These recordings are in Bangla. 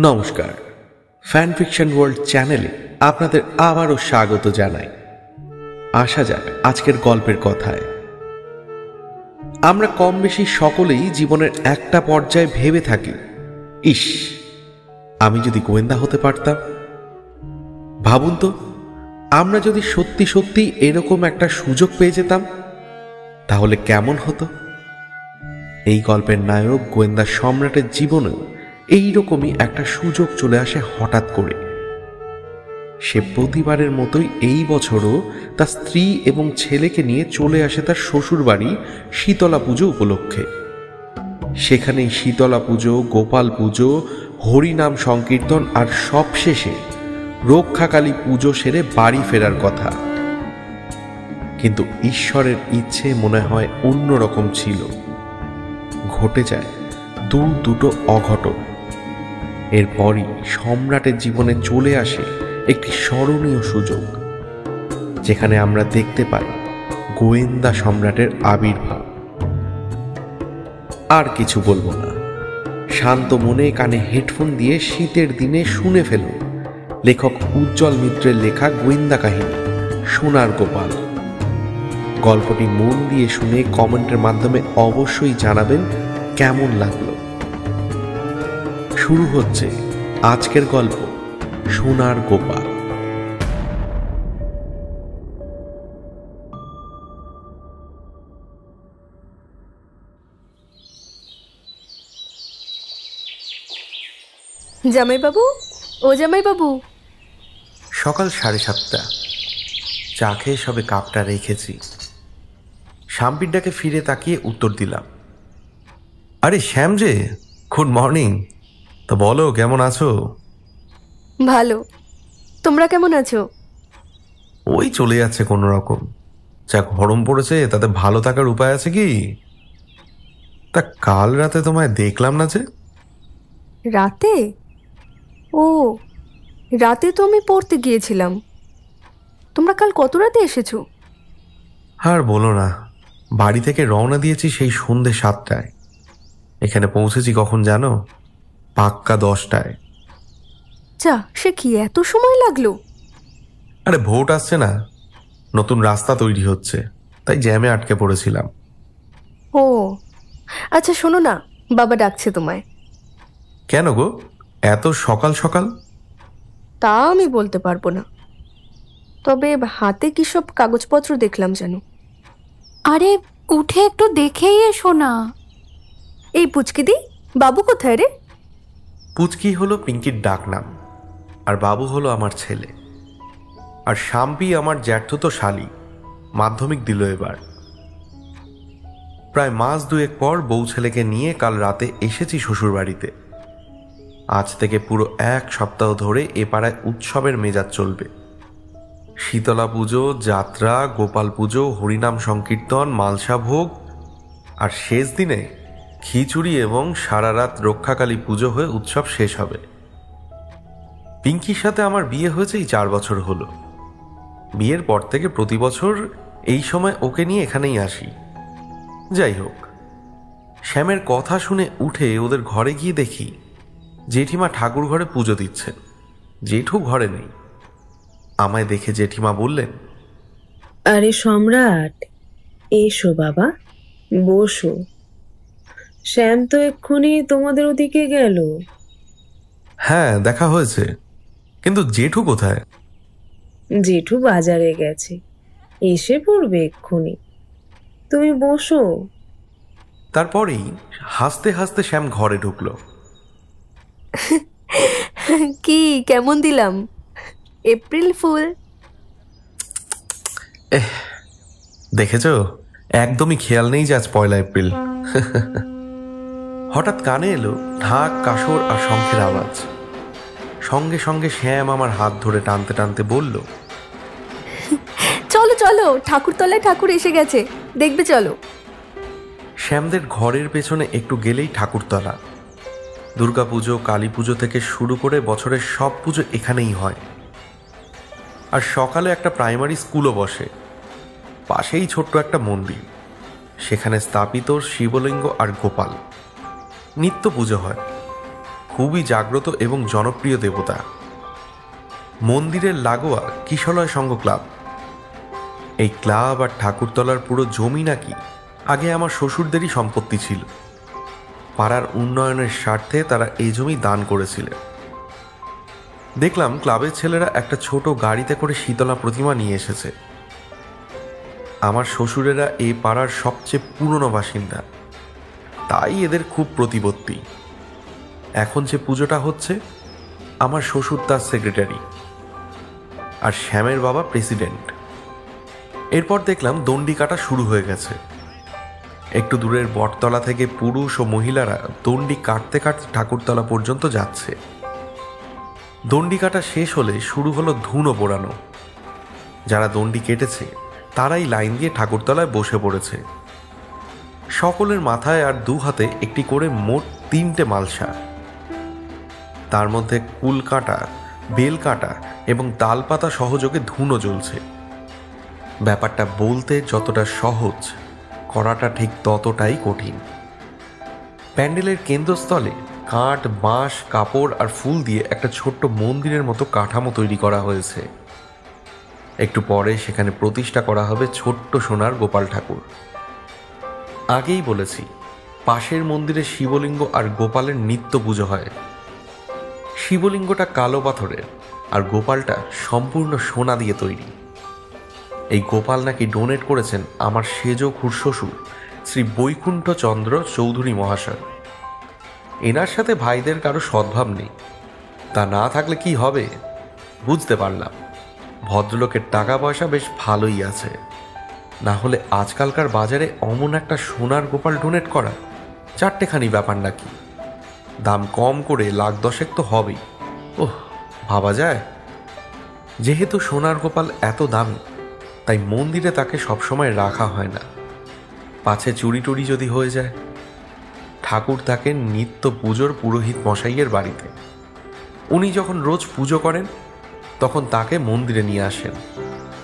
নমস্কার, ফ্যান ফিকশন ওয়ার্ল্ড চ্যানেলে আপনাদের আবারও স্বাগত জানাই। আসা যাক আজকের গল্পের কথায়। আমরা কম বেশি সকলেই জীবনের একটা পর্যায়ে ভেবে থাকি, ইস, আমি যদি গোয়েন্দা হতে পারতাম। ভাবুন তো, আমরা যদি সত্যি সত্যি এরকম একটা সুযোগ পেয়ে যেতাম তাহলে কেমন হতো। এই গল্পের নায়ক গোয়েন্দা সম্রাটের জীবনেও এইরকমই একটা সুযোগ চলে আসে হঠাৎ করে। সে প্রতিবারের মতোই এই বছরও তার স্ত্রী এবং ছেলেকে নিয়ে চলে আসে তার শ্বশুর বাড়ি শীতলা পুজো উপলক্ষে। সেখানেই শীতলা পুজো, গোপাল পুজো, হরিনাম সংকীর্তন আর সবশেষে রক্ষাকালী পুজো সেরে বাড়ি ফেরার কথা। কিন্তু ঈশ্বরের ইচ্ছে মনে হয় অন্যরকম ছিল। ঘটে যায় দুটো অঘটন। এরপরই সম্রাটের জীবনে চলে আসে একটি স্মরণীয় সুযোগ, যেখানে আমরা দেখতে পাই গোয়েন্দা সম্রাটের আবির্ভাব। আর কিছু বলবো না, শান্ত মনে কানে হেডফোন দিয়ে শীতের দিনে শুনে ফেলুন লেখক উজ্জ্বল মিত্রের লেখা গোয়েন্দা কাহিনী সোনার গোপাল। গল্পটি মন দিয়ে শুনে কমেন্টের মাধ্যমে অবশ্যই জানাবেন কেমন লাগলো। শুরু হচ্ছে আজকের গল্প সোনার গোপাল। জামাইবাবু, ও জামাইবাবু। সকাল 7:30। চা খেয়ে সবে কাপটা রেখেছি। শাম্পির ডাকে ফিরে তাকিয়ে উত্তর দিলাম, আরে শ্যাম যে, গুড মর্নিং। তো বলো, কেমন আছো? ভালো, তোমরা কেমন আছো? ওই চলে যাচ্ছে কোনো রকম। যা গরম পড়েছে তাতে ভালো থাকার উপায় আছে কি? তা কাল রাতে তোমায় দেখলাম না যে? রাতে? ও, রাতে তো আমি পড়তে গিয়েছিলাম। তোমরা কাল কত রাতে এসেছো? আর বলো না, বাড়ি থেকে রওনা দিয়েছি সেই সন্ধ্যে 7টায়। এখানে পৌঁছেছি কখন জানো? পাক্কা 10টায়। যা, সে কি এত সময় লাগলো? আরে ভোট আসছে না, নতুন রাস্তা তৈরি হচ্ছে, তাই জ্যামে আটকে পড়েছিলাম। ও আচ্ছা, শোনো না, বাবা ডাকছে তোমায়। কেন গো, এত সকাল সকাল? তা আমি বলতে পারবো না, তবে হাতে কি সব কাগজপত্র দেখলাম যেন। আরে উঠে একটু দেখেই এসো না। এই পুচকিদি, বাবু কোথায় রে? পুচকি হলো পিঙ্কির ডাক নাম, আর বাবু হলো আমার ছেলে। আর শাম্পি আমার জ্যাঠতো শালি, মাধ্যমিক দিল এবার। প্রায় মাস দুয়েক পর বউ ছেলেকে নিয়ে কাল রাতে এসেছি শ্বশুরবাড়িতে। আজ থেকে পুরো 1 সপ্তাহ ধরে এ পাড়ায় উৎসবের মেজাজ চলবে। শীতলা পুজো, যাত্রা, গোপাল পুজো, হরিনাম সংকীর্তন, মালসা ভোগ, আর শেষ দিনে খিচুড়ি এবং সারা রাত রক্ষাকালী পুজো হয়ে উৎসব শেষ হবে। পিঙ্কির সাথে আমার বিয়ে হয়েছে এই 4 বছর হলো। বিয়ের পর থেকে প্রতি বছর এই সময় ওকে নিয়ে এখানেই আসি। যাই হোক, শ্যামের কথা শুনে উঠে ওদের ঘরে গিয়ে দেখি জেঠিমা ঠাকুর ঘরে পুজো দিচ্ছেন, জেঠু ঘরে নেই। আমায় দেখে জেঠিমা বললেন, আরে সম্রাট, এসো বাবা, বসো। শ্যাম তো এক্ষুনি তোমাদের ওদিকে গেল। হ্যাঁ দেখা হয়েছে, কিন্তু জেঠু কোথায়? জেঠু বাজারে গেছে, এসে পড়বে এক্ষুনি। তুমি বসো। তারপরেই হাসতে হাসতে শ্যাম ঘরে ঢুকলো। কি কেমন দিলাম? April fool. দেখেছ, একদমই খেয়াল নেই যে আজ 1 এপ্রিল। হঠাৎ কানে এলো ঢাক, কাসর আর শঙ্খের আওয়াজ। সঙ্গে সঙ্গে শ্যাম আমার হাত ধরে টানতে টানতে বলল, চলো চলো, ঠাকুরতলায় ঠাকুর এসে গেছে, দেখবে চলো। শ্যামদের ঘরের পেছনে একটু গেলেই ঠাকুরতলা। দুর্গাপুজো, কালী পুজো থেকে শুরু করে বছরের সব পুজো এখানেই হয়। আর সকালে একটা প্রাইমারি স্কুলও বসে। পাশেই ছোট্ট একটা মন্দির, সেখানে স্থাপিত শিবলিঙ্গ আর গোপাল। নিত্য পুজো হয়। খুবই জাগ্রত এবং জনপ্রিয় দেবতা। মন্দিরের লাগোয়া কিশলয় সংঘ ক্লাব। এই ক্লাব আর ঠাকুরতলার পুরো জমি নাকি আগে আমার শ্বশুরদেরই সম্পত্তি ছিল। পাড়ার উন্নয়নের স্বার্থে তারা এই জমি দান করেছিলেন। দেখলাম ক্লাবের ছেলেরা একটা ছোট গাড়িতে করে শীতলা প্রতিমা নিয়ে এসেছে। আমার শ্বশুরেরা এই পাড়ার সবচেয়ে পুরনো বাসিন্দা, তাই এদের খুব প্রতিপত্তি। এখন যে পুজোটা হচ্ছে, আমার শ্বশুর তার সেক্রেটারি আর শ্যামের বাবা প্রেসিডেন্ট। এরপর দেখলাম দণ্ডি কাটা শুরু হয়ে গেছে। একটু দূরের বটতলা থেকে পুরুষ ও মহিলারা দণ্ডি কাটতে কাটতে ঠাকুরতলা পর্যন্ত যাচ্ছে। দণ্ডি কাটা শেষ হলে শুরু হলো ধুনো পোড়ানো। যারা দণ্ডি কেটেছে তারাই লাইন দিয়ে ঠাকুরতলায় বসে পড়েছে। সকলের মাথায় আর দু হাতে একটি করে মোট 3টে মালসা। তার মধ্যে কুল কাঁটা, বেল কাঁটা এবং তালপাতা সহযোগে ধুনো জ্বলছে। ব্যাপারটা বলতে যতটা সহজ, করাটা ঠিক ততটাই কঠিন। প্যান্ডেলের কেন্দ্রস্থলে কাঠ, বাঁশ, কাপড় আর ফুল দিয়ে একটা ছোট্ট মন্দিরের মতো কাঠামো তৈরি করা হয়েছে। একটু পরে সেখানে প্রতিষ্ঠা করা হবে ছোট্ট সোনার গোপাল ঠাকুর। আগেই বলেছি, পাশের মন্দিরে শিবলিঙ্গ আর গোপালের নিত্য পুজো হয়। শিবলিঙ্গটা কালো পাথরের আর গোপালটা সম্পূর্ণ সোনা দিয়ে তৈরি। এই গোপাল নাকি ডোনেট করেছেন আমার সেজ খুড়শ্বশুর শ্রী বৈকুণ্ঠ চন্দ্র চৌধুরী মহাশয়। এনার সাথে ভাইদের কারো সদ্ভাব নেই। তা না থাকলে কি হবে? বুঝতে পারলাম ভদ্রলোকের টাকা পয়সা বেশ ভালোই আছে। না হলে আজকালকার বাজারে অমন একটা সোনার গোপাল ডোনেট করা 4টেখানি ব্যাপার নাকি। দাম কম করে 1,10,000 তো হবেই। ওহ, ভাবা যায়। যেহেতু সোনার গোপাল এত দামি, তাই মন্দিরে তাকে সবসময় রাখা হয় না, পাছে চুরি টুরি যদি হয়ে যায়। ঠাকুর থাকেন নিত্য পুজোর পুরোহিত মশাইয়ের বাড়িতে। উনি যখন রোজ পুজো করেন তখন তাকে মন্দিরে নিয়ে আসেন,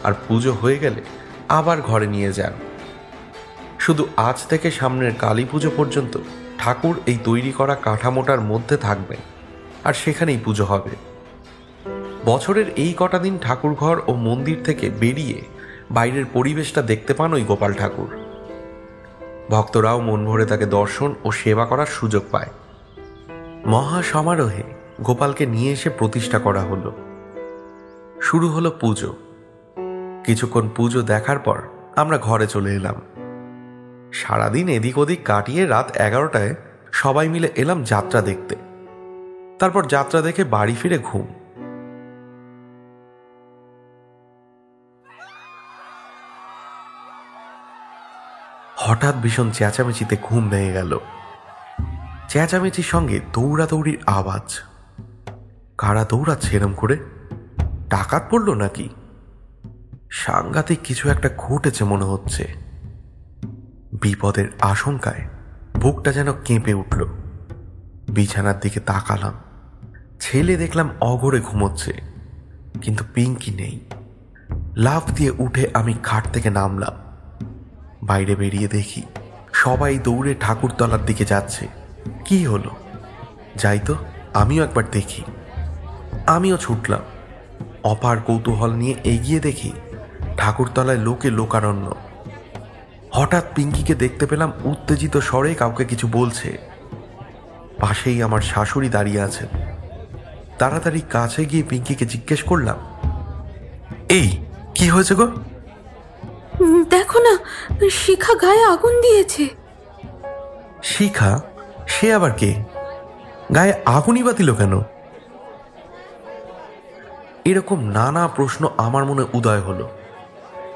আর পুজো হয়ে গেলে আবার ঘরে নিয়ে যান। শুধু আজ থেকে সামনের কালী পুজো পর্যন্ত ঠাকুর এই তৈরি করা কাঠামোটার মধ্যে থাকবেন, আর সেখানেই পুজো হবে। বছরের এই কটা দিন ঠাকুরঘর ও মন্দির থেকে বেরিয়ে বাইরের পরিবেশটা দেখতে পান ওই গোপাল ঠাকুর। ভক্তরাও মন ভরে তাকে দর্শন ও সেবা করার সুযোগ পায়। মহা সমারোহে গোপালকে নিয়ে এসে প্রতিষ্ঠা করা হলো। শুরু হলো পুজো। কিছুক্ষণ পুজো দেখার পর আমরা ঘরে চলে এলাম। সারাদিন এদিক ওদিক কাটিয়ে রাত 11টায় সবাই মিলে এলাম যাত্রা দেখতে। তারপর যাত্রা দেখে বাড়ি ফিরে ঘুম। হঠাৎ ভীষণ চেঁচামেচিতে ঘুম ভেঙে গেল। চেঁচামেচির সঙ্গে দৌড়াদৌড়ির আওয়াজ। কারা দৌড়াচ্ছে এরম করে? ডাকাত পড়লো নাকি? সাংঘাতিক কিছু একটা ঘটেছে মনে হচ্ছে। বিপদের আশঙ্কায় বুকটা যেন কেঁপে উঠল। বিছানার দিকে তাকালাম। ছেলে দেখলাম অঘরে ঘুমোচ্ছে, কিন্তু পিঙ্কি নেই। লাফ দিয়ে উঠে আমি খাট থেকে নামলাম। বাইরে বেরিয়ে দেখি সবাই দৌড়ে ঠাকুরতলার দিকে যাচ্ছে। কি হলো? যাই তো, আমিও একবার দেখি। আমিও ছুটলাম। অপার কৌতূহল নিয়ে এগিয়ে দেখি ঠাকুরতলায় লোকে লোকারণ্য। হঠাৎ পিঙ্কিকে দেখতে পেলাম উত্তেজিত স্বরে কাউকে কিছু বলছে। পাশেই আমার শাশুড়ি দাঁড়িয়ে আছেন। তাড়াতাড়ি কাছে গিয়ে পিঙ্কিকে জিজ্ঞেস করলাম, এই কি হয়েছে গো? দেখো না, শিখা গায়ে আগুন দিয়েছে। শিখা? সে আবার কে? গায়ে আগুনই বাতিল কেন? এরকম নানা প্রশ্ন আমার মনে উদয় হলো,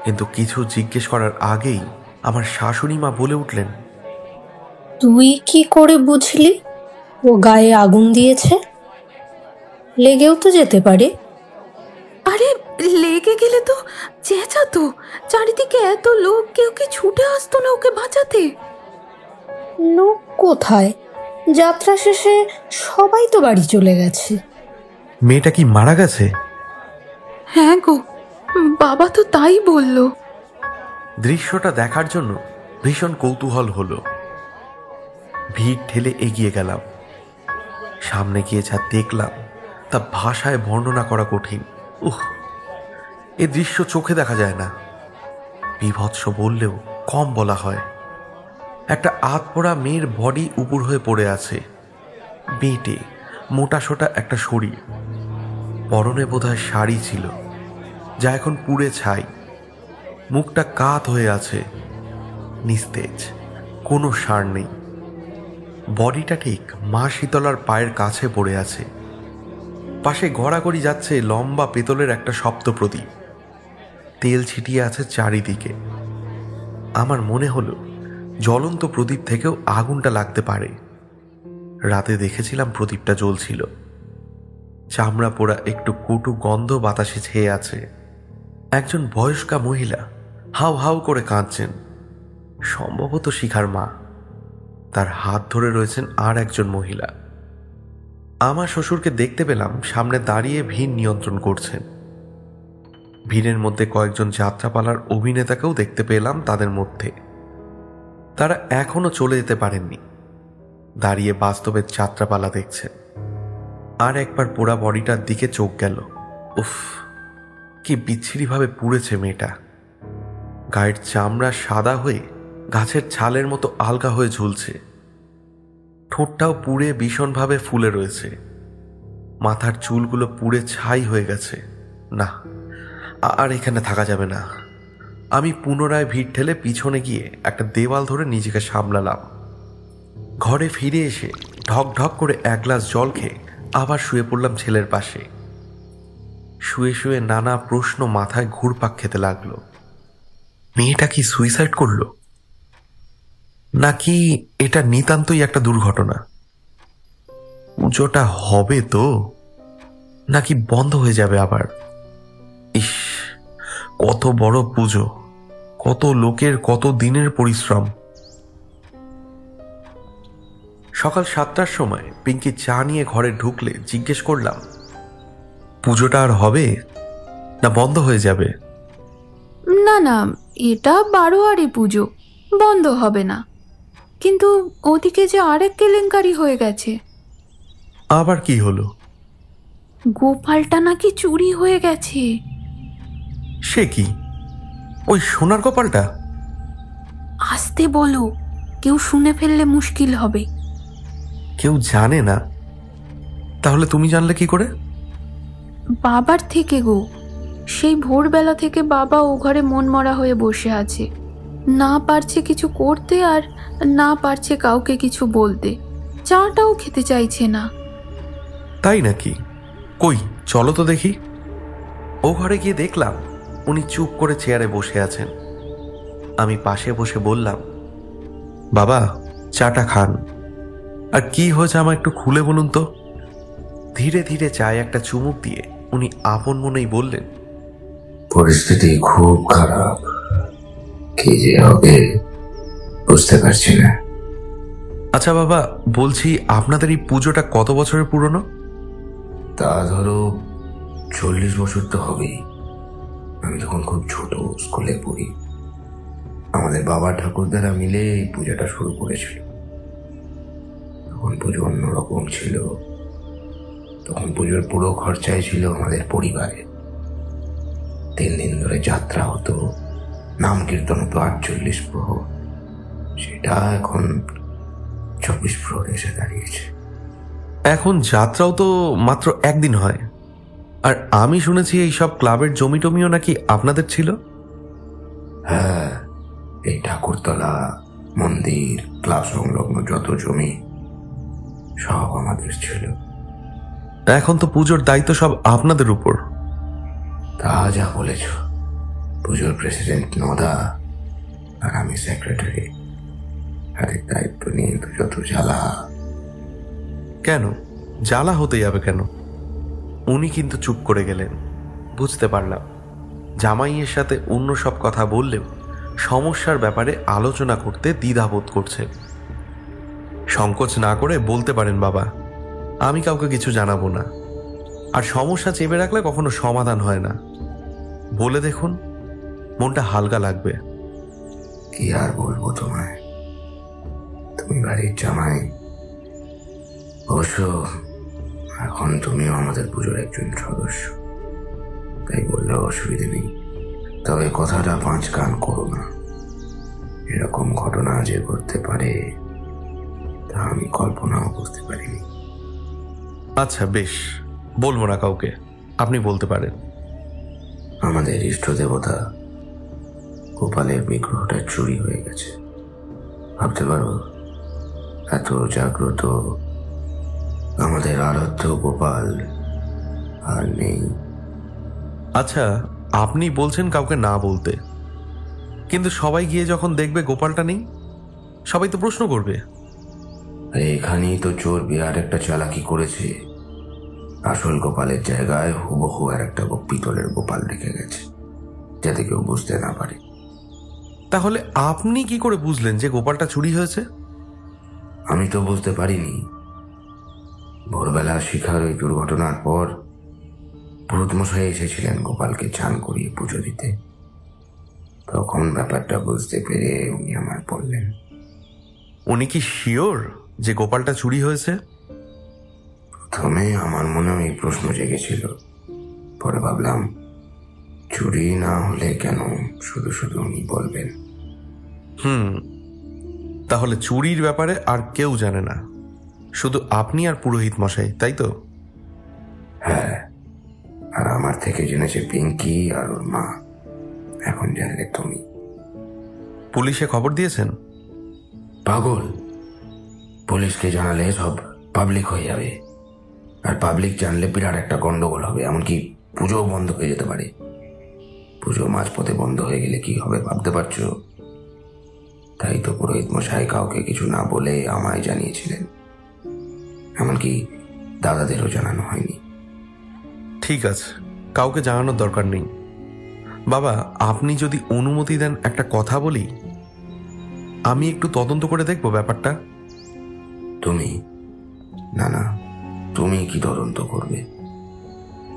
কিন্তু কিছু জিজ্ঞেস করার আগেই আমার শাশুড়ি মা বলে উঠলেন, তুই কি করে বুঝলি ও গায়ে আগুন দিয়েছে? লেগেও তো যেতে পারে। আরে লেগে গেলে তো চেঁচাতো। চারিদিকে এত লোক, কেউ কি ছুটে আসতো না ওকে বাঁচাতে? লোক কোথায়? যাত্রা শেষে সবাই তো বাড়ি চলে গেছে। মেয়েটা কি মারা গেছে? হ্যাঁ গো, বাবা তো তাই বলল। দৃশ্যটা দেখার জন্য ভীষণ কৌতূহল হলো। ভিড় ঠেলে এগিয়ে গেলাম। সামনে গিয়ে যা দেখলাম তা ভাষায় বর্ণনা করা কঠিন। এ দৃশ্য চোখে দেখা যায় না, বীভৎস বললেও কম বলা হয়। একটা আধপোড়া মেয়ের বডি উপর হয়ে পড়ে আছে, বেঁটে মোটাসোটা একটা শরীর, পরনে বোধহয় শাড়ি ছিল যা এখন পুড়ে ছাই। মুখটা কাত হয়ে আছে, নিস্তেজ, কোনো সার নেই। বডিটা ঠিক মা শীতলার পায়ের কাছে পড়ে আছে। পাশে গড়াগড়ি যাচ্ছে লম্বা পেতলের একটা সপ্ত প্রদীপ, তেল ছিটিয়ে আছে চারিদিকে। আমার মনে হলো জ্বলন্ত প্রদীপ থেকেও আগুনটা লাগতে পারে। রাতে দেখেছিলাম প্রদীপটা জ্বলছিল। চামড়া পোড়া একটু কটু গন্ধ বাতাসে ছেয়ে আছে। একজন বয়স্কা মহিলা হাউ হাউ করে কাঁদছেন, সম্ভবত শিখার মা। তার হাত ধরে রয়েছেন আর একজন মহিলা। আমার শ্বশুরকে দেখতে পেলাম সামনে দাঁড়িয়ে ভিড় নিয়ন্ত্রণ করছেন। ভিড়ের মধ্যে কয়েকজন যাত্রাপালার অভিনেতাকেও দেখতে পেলাম তাদের মধ্যে। তারা এখনো চলে যেতে পারেননি, দাঁড়িয়ে বাস্তবের যাত্রাপালা দেখছেন। আর একবার পোড়া বডিটার দিকে চোখ গেল। উফ, কি বিচ্ছিরিভাবে পুড়েছে মেয়েটা। গায়ের চামড়া সাদা হয়ে গাছের ছালের মতো আলগা হয়ে ঝুলছে। ঠোঁটটাও পুড়ে ভীষণভাবে ফুলে রয়েছে। মাথার চুলগুলো পুড়ে ছাই হয়ে গেছে। না, আর এখানে থাকা যাবে না। আমি পুনরায় ভিড় ঠেলে পিছনে গিয়ে একটা দেওয়াল ধরে নিজেকে সামলালাম। ঘরে ফিরে এসে ঢক ঢক করে এক গ্লাস জল খেয়ে আবার শুয়ে পড়লাম ছেলের পাশে। শুয়ে শুয়ে নানা প্রশ্ন মাথায় ঘুরপাক খেতে লাগলো। মেয়েটা কি সুইসাইড করলো, নাকি এটা নিতান্তই একটা দুর্ঘটনা? পুজোটা হবে তো, নাকি বন্ধ হয়ে যাবে আবার? ইস, কত বড় পুজো, কত লোকের কত দিনের পরিশ্রম। সকাল 7টার সময় পিঙ্কি চা নিয়ে ঘরে ঢুকলে জিজ্ঞেস করলাম, পুজোটা আর হবে না বন্ধ হয়ে যাবে? না না, এটা 12 পুজো, বন্ধ হবে না। কিন্তু ওদিকে যে আরেক কেলেঙ্কারি হয়ে গেছে। আবার কি হলো? গোপালটা নাকি চুরি হয়ে গেছে। সে কি, ওই সোনার গোপালটা? আসতে বলো, কেউ শুনে ফেললে মুশকিল হবে। কেউ জানে না? তাহলে তুমি জানলে কি করে? বাবার থেকে গো। সেই ভোরবেলা থেকে বাবা ও ঘরে মন মরা হয়ে বসে আছে, না পারছে কিছু করতে আর না পারছে কাউকে কিছু বলতে। চাটাও খেতে চাইছে না। তাই নাকি? কই চলো তো দেখি। ও ঘরে গিয়ে দেখলাম উনি চুপ করে চেয়ারে বসে আছেন। আমি পাশে বসে বললাম, বাবা চাটা খান। আর কি হয়েছে আমার একটু খুলে বলুন তো। ধীরে ধীরে চায়ে একটা চুমুক দিয়ে উনি আপন মনেই বললেন, পরিস্থিতি খুব খারাপ, কি যে হবে বুঝতে পারছি না। আচ্ছা বাবা, বলছি আপনাদের এই পুজোটা কত বছরের পুরনো? তা ধরো 40 বছর তো হবেই। আমি তখন খুব ছোট, স্কুলে পড়ি। আমাদের বাবা ঠাকুরদারা মিলে এই পূজাটা শুরু করেছিল। তখন পুজো অন্যরকম ছিল। তখন পুজোর পুরো খরচাই ছিল আমাদের পরিবারে। 3 দিন ধরে যাত্রা হতো, নাম কীর্তন হতো 48 প্রহর। সেটা এখন 24 প্রহর এসে দাঁড়িয়েছে। এখন যাত্রাও তো মাত্র একদিন হয়। আর আমি শুনেছি এই সব ক্লাবের জমি টমিও নাকি আপনাদের ছিল। হ্যাঁ, এই ঠাকুরতলা, মন্দির, ক্লাব সংলগ্ন যত জমি সব আমাদের ছিল। এখন তো পুজোর দায়িত্ব সব আপনাদের উপর। তা যা বলেছ। পুজোর প্রেসিডেন্ট নদা আর আমি সেক্রেটারি। হাতের দায়িত্ব নিয়ে তো যত জ্বালা। কেন জ্বালা হতে যাবে কেন? উনি কিন্তু চুপ করে গেলেন। বুঝতে পারলাম জামাইয়ের সাথে অন্য সব কথা বললেও সমস্যার ব্যাপারে আলোচনা করতে দ্বিধাবোধ করছেন। সংকোচ না করে বলতে পারেন, বাবা আমি কাউকে কিছু জানাবো না। আর সমস্যা চেপে রাখলে কখনো সমাধান হয় না। বলে দেখুন, মনটা হালকা লাগবে। কি আর বলবো তোমায়, তুমি বাড়ির জামাই। অবশ্য এখন তুমিও আমাদের পুজোর একজন সদস্য, তাই বললেও অসুবিধে নেই। তবে কথাটা পাঁচ কান করো না। এরকম ঘটনা যে ঘটতে পারে তা আমি কল্পনাও করতে পারিনি। আচ্ছা বেশ, বলবো না কাউকে, আপনি বলতে পারেন। আমাদের ইষ্ট দেবতা গোপালের বিগ্রহটা চুরি হয়ে গেছে। ভাবতে পারো, এত জাগ্রত আমাদের আরাধ্য গোপাল আর নেই। আচ্ছা, আপনি বলছেন কাউকে না বলতে, কিন্তু সবাই গিয়ে যখন দেখবে গোপালটা নেই, সবাই তো প্রশ্ন করবে। এখানেই তো চোর বিরাট একটা চালাকি করেছে। আসল গোপালের জায়গায় হুবহু আর একটা পিতলের গোপাল রেখে গেছে, যাতে কেউ বুঝতে না পারে। তাহলে আপনি কি করে বুঝলেন যে গোপালটা চুরি হয়েছে? আমি তো বুঝতে পারিনি। ভোরবেলা শিখার ওই দুর্ঘটনার পর পুরোহিতমশাই এসেছিলেন গোপালকে চান করিয়ে পুজো দিতে। তখন ব্যাপারটা বুঝতে পেরে উনি আমায় বললেন। উনি কি শিওর যে গোপালটা চুরি হয়েছে? প্রথমে আমার মনেও এই প্রশ্ন জেগেছিল, পরে ভাবলাম চুরি না হলে কেন শুধু শুধু উনি বলবেন। তাহলে চুরির ব্যাপারে আর কেউ জানে না, শুধু আপনি আর পুরোহিত মশাই, তাই তো? হ্যাঁ, আর আমার থেকে জেনেছে পিঙ্কি আর ওর মা। এখন জানলে তুমি। পুলিশে খবর দিয়েছেন? পাগল, পুলিশকে জানালে সব পাবলিক হয়ে যাবে, আর পাবলিক জানলে বিরাট একটা গন্ডগোল হবে, এমনকি পুজো বন্ধ হয়ে যেতে পারে। পুজো মাঝপথে বন্ধ হয়ে গেলে কি হবে ভাবতে পারছো? তাই তো পুরোহিত মশাই কাউকে কিছু না বলে আমায় জানিয়েছিলেন, এমনকি দাদাদেরও জানানো হয়নি। ঠিক আছে, কাউকে জানানোর দরকার নেই। বাবা, আপনি যদি অনুমতি দেন একটা কথা বলি, আমি একটু তদন্ত করে দেখবো ব্যাপারটা। তুমি? না না, তুমি কি তদন্ত করবে?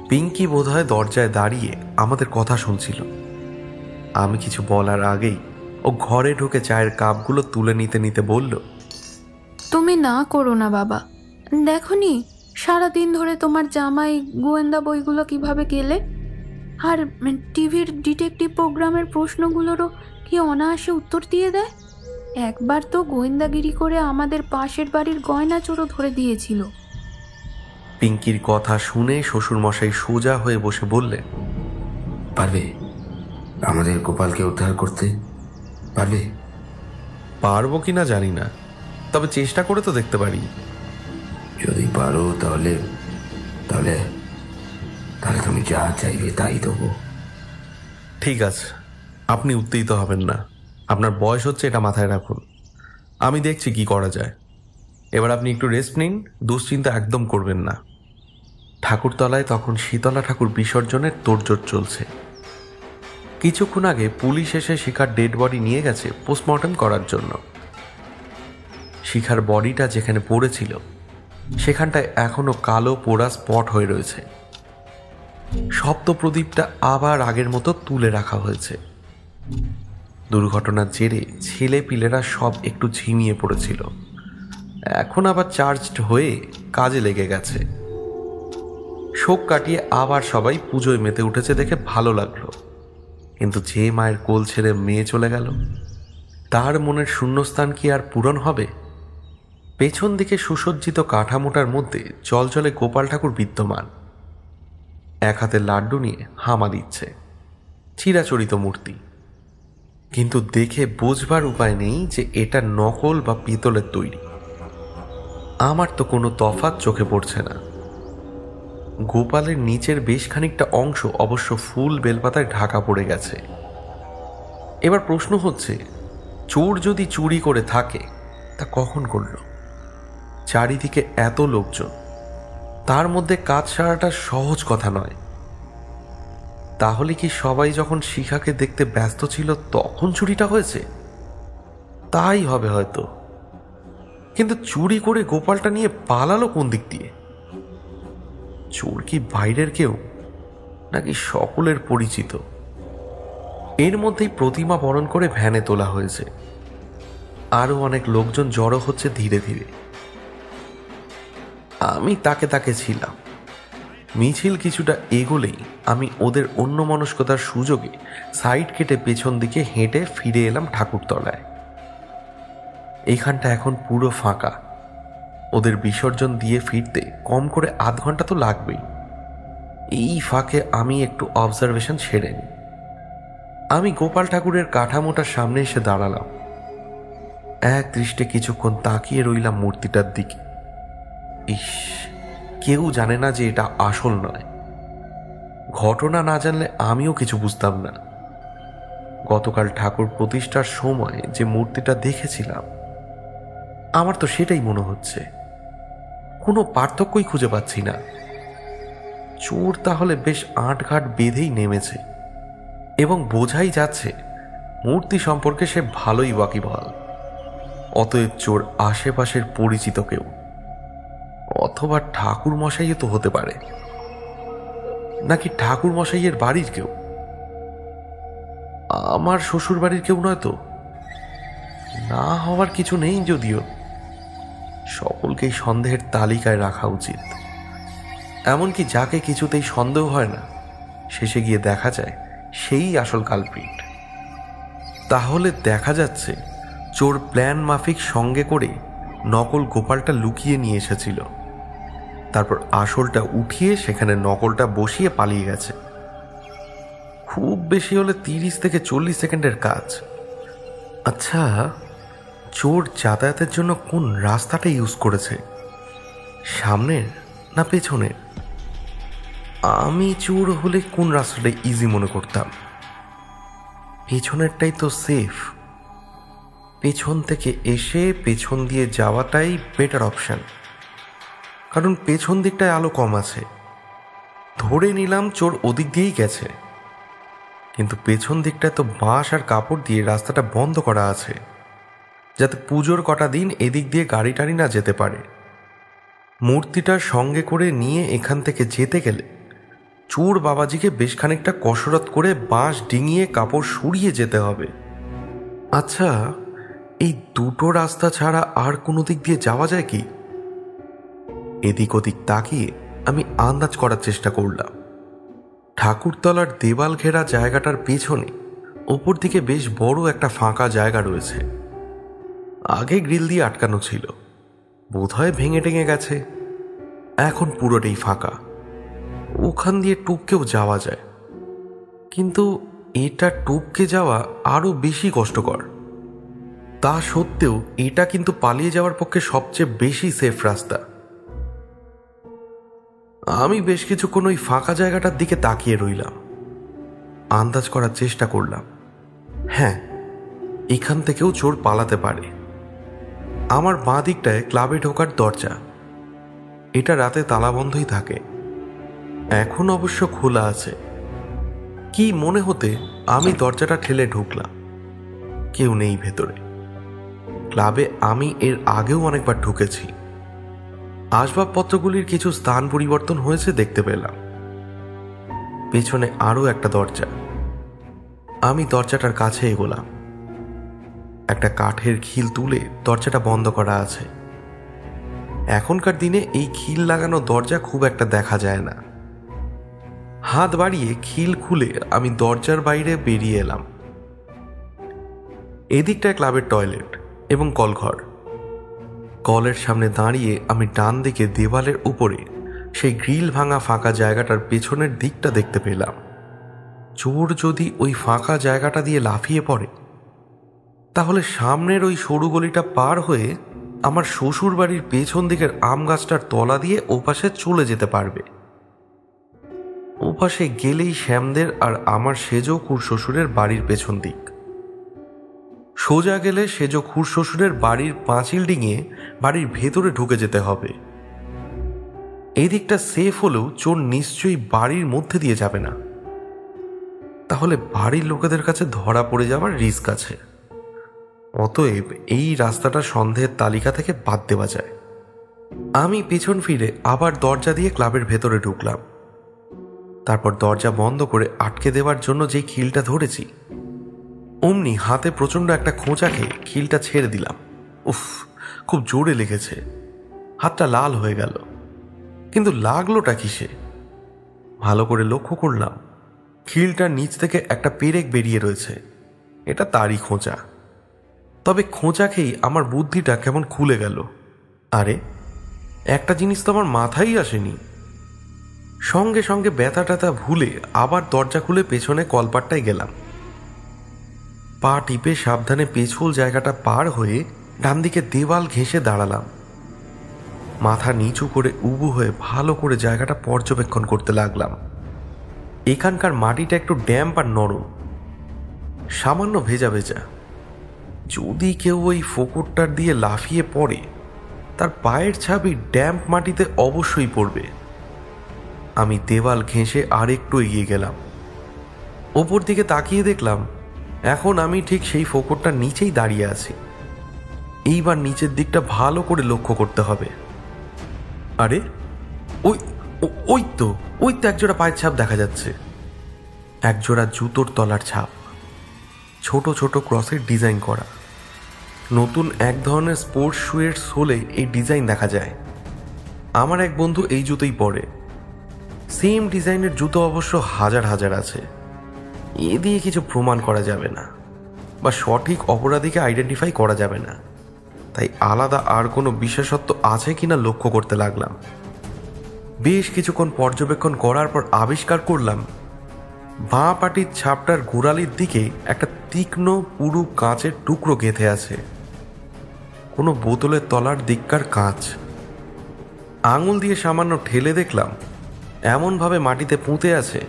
পিঙ্কি বোধহয় দরজায় দাঁড়িয়ে আমাদের কথা শুনছিল। আমি কিছু বলার আগেই ও ঘরে ঢুকে চায়ের কাপগুলো তুলে নিতে নিতে বলল, তুমি না করো না বাবা। দেখনি সারাদিন ধরে তোমার জামাই গোয়েন্দা বইগুলো কিভাবে গেলে, আর টিভির ডিটেকটিভ প্রোগ্রামের প্রশ্নগুলোরও কি অনায়াসে উত্তর দিয়ে দেয়। একবার তো গোয়েন্দাগিরি করে আমাদের পাশের বাড়ির গয়না চোরও ধরে দিয়েছিল। পিঙ্কির কথা শুনে শ্বশুরমশাই সোজা হয়ে বসে বললেন, পারবে আমাদের গোপালকে উদ্ধার করতে? পারবে? পারবো কিনা জানি না, তবে চেষ্টা করে তো দেখতে পারি। যদি পারো তাহলে তাহলে তাহলে তুমি যা চাইবে তাই দেবো। ঠিক আছে, আপনি উত্তেজিত হবেন না। আপনার বয়স হচ্ছে, এটা মাথায় রাখুন। আমি দেখছি কি করা যায়। এবার আপনি একটু রেস্ট নিন, দুশ্চিন্তা একদম করবেন না। ঠাকুরতলায় তখন শীতলা ঠাকুর বিসর্জনের তোড়জোড় চলছে। কিছুক্ষণ আগে পুলিশ এসে শিখার ডেড বডি নিয়ে গেছে পোস্টমর্টম করার জন্য। শিখার বডিটা যেখানে পড়েছিল সেখানটায় এখনো কালো পোড়া স্পট হয়ে রয়েছে। সপ্তপ্রদীপটা আবার আগের মতো তুলে রাখা হয়েছে। দুর্ঘটনার জেরে ছেলে পিলেরা সব একটু ঝিমিয়ে পড়েছিল, এখন আবার চার্জড হয়ে কাজে লেগে গেছে। শোক কাটিয়ে আবার সবাই পুজোয় মেতে উঠেছে দেখে ভালো লাগলো। কিন্তু যে মায়ের কোল ছেড়ে মেয়ে চলে গেল, তার মনের শূন্যস্থান কি আর পূরণ হবে? পেছন দিকে সুসজ্জিত কাঠামোটার মধ্যে জলজলে গোপাল ঠাকুর বিদ্যমান, এক হাতে লাড্ডু নিয়ে হামা দিচ্ছে। চিরাচরিত মূর্তি, কিন্তু দেখে বোঝবার উপায় নেই যে এটা নকল বা পিতলের তৈরি। আমার তো কোনো তফাৎ চোখে পড়ছে না। গোপালের নিচের বেশ খানিকটা অংশ অবশ্য ফুল বেলপাতায় ঢাকা পড়ে গেছে। এবার প্রশ্ন হচ্ছে, চোর যদি চুরি করে থাকে তা কখন করল? চারিদিকে এত লোকজন, তার মধ্যে কাজ সারাটা সহজ কথা নয়। তাহলে কি সবাই যখন শিখাকে দেখতে ব্যস্ত ছিল তখন চুরিটা হয়েছে? তাই হবে হয়তো। কিন্তু চুরি করে গোপালটা নিয়ে পালালো কোন দিক দিয়ে? চোর কি বাইরের কেউ, নাকি সকলের পরিচিত? এর মধ্যেই প্রতিমা বরণ করে ভ্যানে তোলা হয়েছে। আরো অনেক লোকজন জড়ো হচ্ছে ধীরে ধীরে। আমি তাকে তাকে ছিলাম। মিছিল কিছুটা এগোলেই আমি ওদের অন্যমনস্কতার সুযোগে সাইড কেটে পেছন দিকে হেঁটে ফিরে এলাম ঠাকুরতলায়। এইখানটা এখন পুরো ফাঁকা। ওদের বিসর্জন দিয়ে ফিরতে কম করে আধ ঘন্টা তো লাগবেই। এই ফাঁকে আমি একটু অবজারভেশন ছেড়ে নিই। আমি গোপাল ঠাকুরের কাঠামোটার সামনে এসে দাঁড়ালাম। এক দৃষ্টে কিছুক্ষণ তাকিয়ে রইলাম মূর্তিটার দিকে। ইস, কেউ জানে না যে এটা আসল নয়। ঘটনা না জানলে আমিও কিছু বুঝতাম না। গতকাল ঠাকুর প্রতিষ্ঠার সময় যে মূর্তিটা দেখেছিলাম, আমার তো সেটাই মনে হচ্ছে। কোনো পার্থক্যই খুঁজে পাচ্ছি না। চোর তাহলে বেশ আঁটঘাট বেঁধেই নেমেছে, এবং বোঝাই যাচ্ছে মূর্তি সম্পর্কে সে ভালোই ওয়াকিবহাল। অতএব চোর আশেপাশের পরিচিত কেউ, অথবা ঠাকুর মশাইও তো হতে পারে, নাকি ঠাকুর মশাইয়ের বাড়ির কেউ। আমার শ্বশুর বাড়ির কেউ নয় তো? না হওয়ার কিছু নেই, যদিও সকলকেই সন্দেহের তালিকায় রাখা উচিত। এমনকি যাকে কিছুতেই সন্দেহ হয় না, শেষে গিয়ে দেখা যায় সেই আসল কালপ্রিট। তাহলে দেখা যাচ্ছে চোর প্ল্যান মাফিক সঙ্গে করে নকল গোপালটা লুকিয়ে নিয়ে এসেছিল, তারপর আসলটা উঠিয়ে সেখানে নকলটা বসিয়ে পালিয়ে গেছে। খুব বেশি হলে 30 থেকে 40 সেকেন্ডের কাজ। আচ্ছা, চোর যাতায়াতের জন্য কোন রাস্তাটা ইউজ করেছে, সামনের না পেছনের? আমি চোর হলে কোন রাস্তাটা ইজি মনে করতাম? পেছনেরটাই তো সেফ। পেছন থেকে এসে পেছন দিয়ে যাওয়াটাই বেটার অপশন, কারণ পেছন দিকটায় আলো কম আছে। ধরে নিলাম চোর ওদিক দিয়েই গেছে, কিন্তু পেছন দিকটায় তো বাঁশ আর কাপড় দিয়ে রাস্তাটা বন্ধ করা আছে, যাতে পুজোর কটা দিন এদিক দিয়ে গাড়ি টাড়ি না যেতে পারে। মূর্তিটার সঙ্গে করে নিয়ে এখান থেকে যেতে গেলে চোর বাবাজিকে বেশ খানিকটা কসরত করে বাঁশ ডিঙিয়ে কাপড় সরিয়ে যেতে হবে। আচ্ছা, এই দুটো রাস্তা ছাড়া আর কোনো দিক দিয়ে যাওয়া যায় কি? এদিক ওদিক তাকিয়ে আমি আন্দাজ করার চেষ্টা করলাম। ঠাকুরতলার দেওয়াল ঘেরা জায়গাটার পেছনে ওপর দিকে বেশ বড় একটা ফাঁকা জায়গা রয়েছে। আগে গ্রিল দিয়ে আটকানো ছিল, বোধহয় ভেঙে টেঙে গেছে। এখন পুরোটাই ফাঁকা। ওখান দিয়ে টুপকেও যাওয়া যায়, কিন্তু এটা টুপকে যাওয়া আরো বেশি কষ্টকর। তা সত্ত্বেও এটা কিন্তু পালিয়ে যাওয়ার পক্ষে সবচেয়ে বেশি সেফ রাস্তা। আমি বেশ কিছুক্ষণ ওই ফাঁকা জায়গাটার দিকে তাকিয়ে রইলাম, আন্দাজ করার চেষ্টা করলাম। হ্যাঁ, এখান থেকেও চোর পালাতে পারে। আমার বাঁ দিকটায় ক্লাবে ঢোকার দরজা, এটা রাতে তালাবন্ধই থাকে। এখন অবশ্য খোলা আছে। কি মনে হতে আমি দরজাটা ঠেলে ঢুকলাম। কেউ নেই ভেতরে। ক্লাবে আমি এর আগেও অনেকবার ঢুকেছি। আসবাবপত্রগুলির কিছু স্থান পরিবর্তন হয়েছে দেখতে পেলাম। পেছনে আরও একটা দরজা। আমি দরজাটার কাছে এগোলাম। একটা কাঠের খিল তুলে দরজাটা বন্ধ করা আছে। এখনকার দিনে এই খিল লাগানো দরজা খুব একটা দেখা যায় না। হাত বাড়িয়ে খিল খুলে আমি দরজার বাইরে বেরিয়ে এলাম। এদিকটায় ক্লাবের টয়লেট এবং কলঘর। কলের সামনে দাঁড়িয়ে আমি ডান দিকে দেওয়ালের উপরে সেই গ্রিল ভাঙা ফাঁকা জায়গাটার পেছনের দিকটা দেখতে পেলাম। চোর যদি ওই ফাঁকা জায়গাটা দিয়ে লাফিয়ে পড়ে, তাহলে সামনের ওই সরু গলিটা পার হয়ে আমার শ্বশুর বাড়ির পেছন দিকের আম গাছটার তলা দিয়ে ওপাশে চলে যেতে পারবে। ওপাশে গেলেই শ্যামদের আর আমার সেজো খুড় শ্বশুরের বাড়ির পেছন দিক। সোজা গেলে সেজো খুড় শ্বশুরের বাড়ির পাঁচিল ডিঙিয়ে বাড়ির ভেতরে ঢুকে যেতে হবে। এই দিকটা সেফ হলেও চোর নিশ্চয়ই বাড়ির মধ্যে দিয়ে যাবে না, তাহলে বাড়ির লোকেদের কাছে ধরা পড়ে যাওয়ার রিস্ক আছে। অতএব এই রাস্তাটা সন্দেহের তালিকা থেকে বাদ দেওয়া যায়। আমি পেছন ফিরে আবার দরজা দিয়ে ক্লাবের ভেতরে ঢুকলাম। তারপর দরজা বন্ধ করে আটকে দেওয়ার জন্য যেই খিলটা ধরেছি, অমনি হাতে প্রচণ্ড একটা খোঁচা খেয়ে খিলটা ছেড়ে দিলাম। উফ, খুব জোরে লেগেছে। হাতটা লাল হয়ে গেল। কিন্তু লাগলোটা কিসে? ভালো করে লক্ষ্য করলাম খিলটার নিচ থেকে একটা পেরেক বেরিয়ে রয়েছে। এটা তারই খোঁচা। তবে খোঁচা খেয়েই আমার বুদ্ধিটা কেমন খুলে গেল। আরে একটা জিনিস তো আমার মাথায় আসেনি। সঙ্গে সঙ্গে ব্যথা ট্যাথা ভুলে আবার দরজা খুলে পেছনে কলপাটটায় গেলাম। পা টিপে সাবধানে পেছল জায়গাটা পার হয়ে ডান দিকে দেওয়াল ঘেঁষে দাঁড়ালাম। মাথা নিচু করে উবু হয়ে ভালো করে জায়গাটা পর্যবেক্ষণ করতে লাগলাম। এখানকার মাটিটা একটু ড্যাম্প আর নরম, সামান্য ভেজা ভেজা। যদি কেউ ওই ফোকরটার দিয়ে লাফিয়ে পড়ে তার পায়ের ছাবি ড্যাম্প মাটিতে অবশ্যই পড়বে। আমি দেওয়াল ঘেঁষে আর একটু এগিয়ে গেলাম। ওপর দিকে তাকিয়ে দেখলাম এখন আমি ঠিক সেই ফোকরটার নিচেই দাঁড়িয়ে আছি। এইবার নিচের দিকটা ভালো করে লক্ষ্য করতে হবে। আরে ওই তো একজোড়া পায়ের ছাপ দেখা যাচ্ছে। একজোড়া জুতোর তলার ছাপ, ছোট ছোট ক্রসের ডিজাইন করা। নতুন এক ধরনের স্পোর্টস শুয়ের সোলে এই ডিজাইন দেখা যায়। আমার এক বন্ধু এই জুতোই পরে। সেম ডিজাইনের জুতো অবশ্য হাজার হাজার আছে। এ দিয়ে কিছু প্রমাণ করা যাবে না বা সঠিক অপরাধীকে আইডেন্টিফাই করা যাবে না। তাই আলাদা আর কোনো বিশেষত্ব আছে কিনা লক্ষ্য করতে লাগলাম। বেশ কিছুক্ষণ পর্যবেক্ষণ করার পর আবিষ্কার করলাম বাঁ পাটির ছাপটার গোড়ালির দিকে একটা তীক্ষ্ণ পুরু কাঁচের টুকরো গেঁথে আছে। কোনো বোতলের তলার দিককার কাঁচ। আঙুল দিয়ে সামান্য ঠেলে দেখলাম এমনভাবে মাটিতে পুঁতে আছে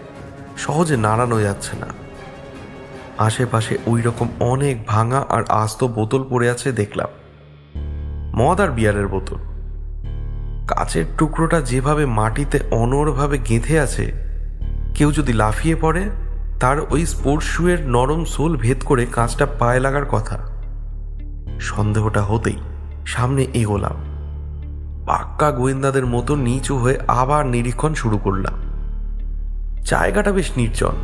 সহজে নাড়ানো যাচ্ছে না। আশেপাশে ওই রকম অনেক ভাঙা আর আস্ত বোতল পড়ে আছে দেখলাম, মদ আর বিয়ারের বোতল। কাঁচের টুকরোটা যেভাবে মাটিতে অনড়ভাবে গেঁথে আছে, কেউ যদি লাফিয়ে পড়ে তার ওই স্পোর্টস শুয়ের নরম সোল ভেদ করে কাঁচটা পায়ে লাগার কথা। সন্দেহটা হতেই সামনে এগোলাম। পাক্কা গোয়েন্দাদের মতো নিচু হয়ে আবার নিরীক্ষণ শুরু করলাম। জায়গাটা বেশ নির্জন,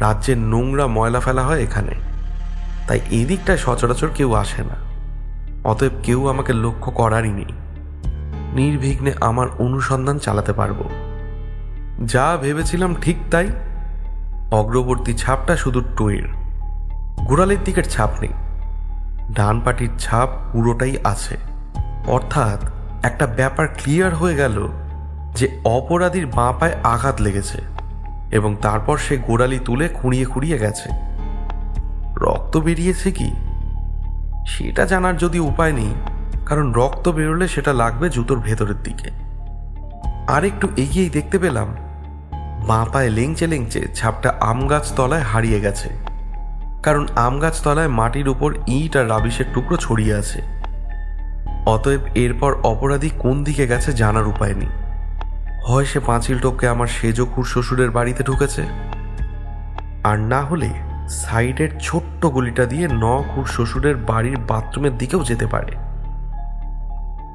রাজ্যের নোংরা ময়লা ফেলা হয় এখানে, তাই এদিকটায় সচরাচর কেউ আসে না। অতএব কেউ আমাকে লক্ষ্য করারই নেই। নির্বিঘ্নে আমার অনুসন্ধান চালাতে পারবো। যা ভেবেছিলাম ঠিক তাই। অগ্রবর্তী ছাপটা শুধু টোয়ের, গোড়ালির দিকের ছাপ নেই। ডান পাটির ছাপ পুরোটাই আছে। অর্থাৎ একটা ব্যাপার ক্লিয়ার হয়ে গেল যে অপরাধীর বাঁ পায়ে আঘাত লেগেছে এবং তারপর সে গোড়ালি তুলে খুঁড়িয়ে খুঁড়িয়ে গেছে। রক্ত বেরিয়েছে কি সেটা জানার যদি উপায় নেই, কারণ রক্ত বেরোলে সেটা লাগবে জুতোর ভেতরের দিকে। আর একটু এগিয়েই দেখতে পেলাম বাঁ পায়ে লেংচে লেংচে ছাপটা আম গাছ তলায় হারিয়ে গেছে, কারণ আম গাছ তলায় মাটির উপর ইট আর রাবিশের টুকরো ছড়িয়ে আছে। অতএব এরপর অপরাধী কোন দিকে গেছে জানার উপায় নেই। হয় সে পাঁচিল টপকে আমার সেজ খুর শ্বশুরের বাড়িতে ঢুকেছে, আর না হলে সাইডের ছোট্ট গলিটা দিয়ে খুর শ্বশুরের বাড়ির বাথরুমের দিকেও যেতে পারে।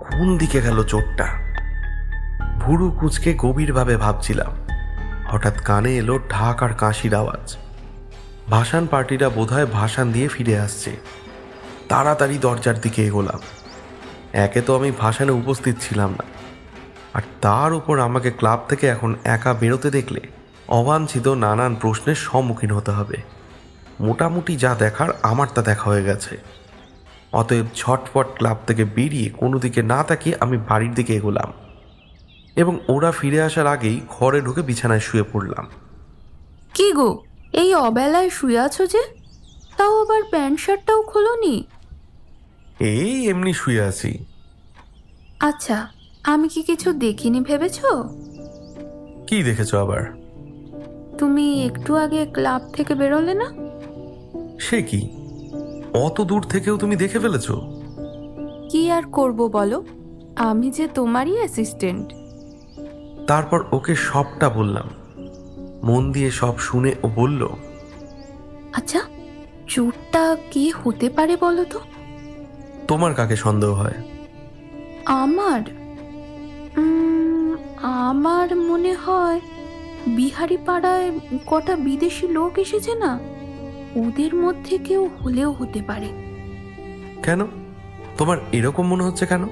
কোন দিকে গেল চোরটা? ভুরু কুঁচকে গভীরভাবে ভাবছিলাম। হঠাৎ কানে এলো ঢাক আর কাশির আওয়াজ। ভাসান পার্টিরা বোধহয় ভাসান দিয়ে ফিরে আসছে। তাড়াতাড়ি দরজার দিকে এগোলাম। একে তো আমি ভাসানে উপস্থিত ছিলাম না, আর তার উপর আমাকে ক্লাব থেকে এখন একা বেরোতে দেখলে অবাঞ্ছিত নানান প্রশ্নের সম্মুখীন হতে হবে। মোটামুটি যা দেখার আমার তা দেখা হয়ে গেছে। অতএব ঝটপট ক্লাব থেকে বেরিয়ে কোনো দিকে না তাকিয়ে আমি বাড়ির দিকে এগোলাম এবং ওরা ফিরে আসার আগেই ঘরে ঢুকে বিছানায় শুয়ে পড়লাম। কি গো, এই অবেলায় শুয়ে আছো যে? তাও আবার প্যান্ট শার্টটাও খোলোনি? এই এমনি শুয়ে আছি। আচ্ছা, আমি কি কিছু দেখিনি ভেবেছো? কি দেখেছো আবার? তুমি একটু আগে ক্লাব থেকে বেরোলে না? সে কি, অত দূর থেকেও তুমি দেখে ফেলেছো? কি আর করব বলো, আমি যে তোমারই অ্যাসিস্ট্যান্ট। তারপর ওকে সবটা বললাম। মন দিয়ে সব শুনে ও বলল, আচ্ছা, চোরটা কে হতে পারে বলো তো? তোমার কাকে সন্দেহ হয়? আমার আমার মনে হয় বিহারি পাড়ায় কটা বিদেশি লোক এসেছে না, ওদের মধ্যে কেউ হলেও হতে পারে। কেন? তোমার এরকম মনে হচ্ছে কেন?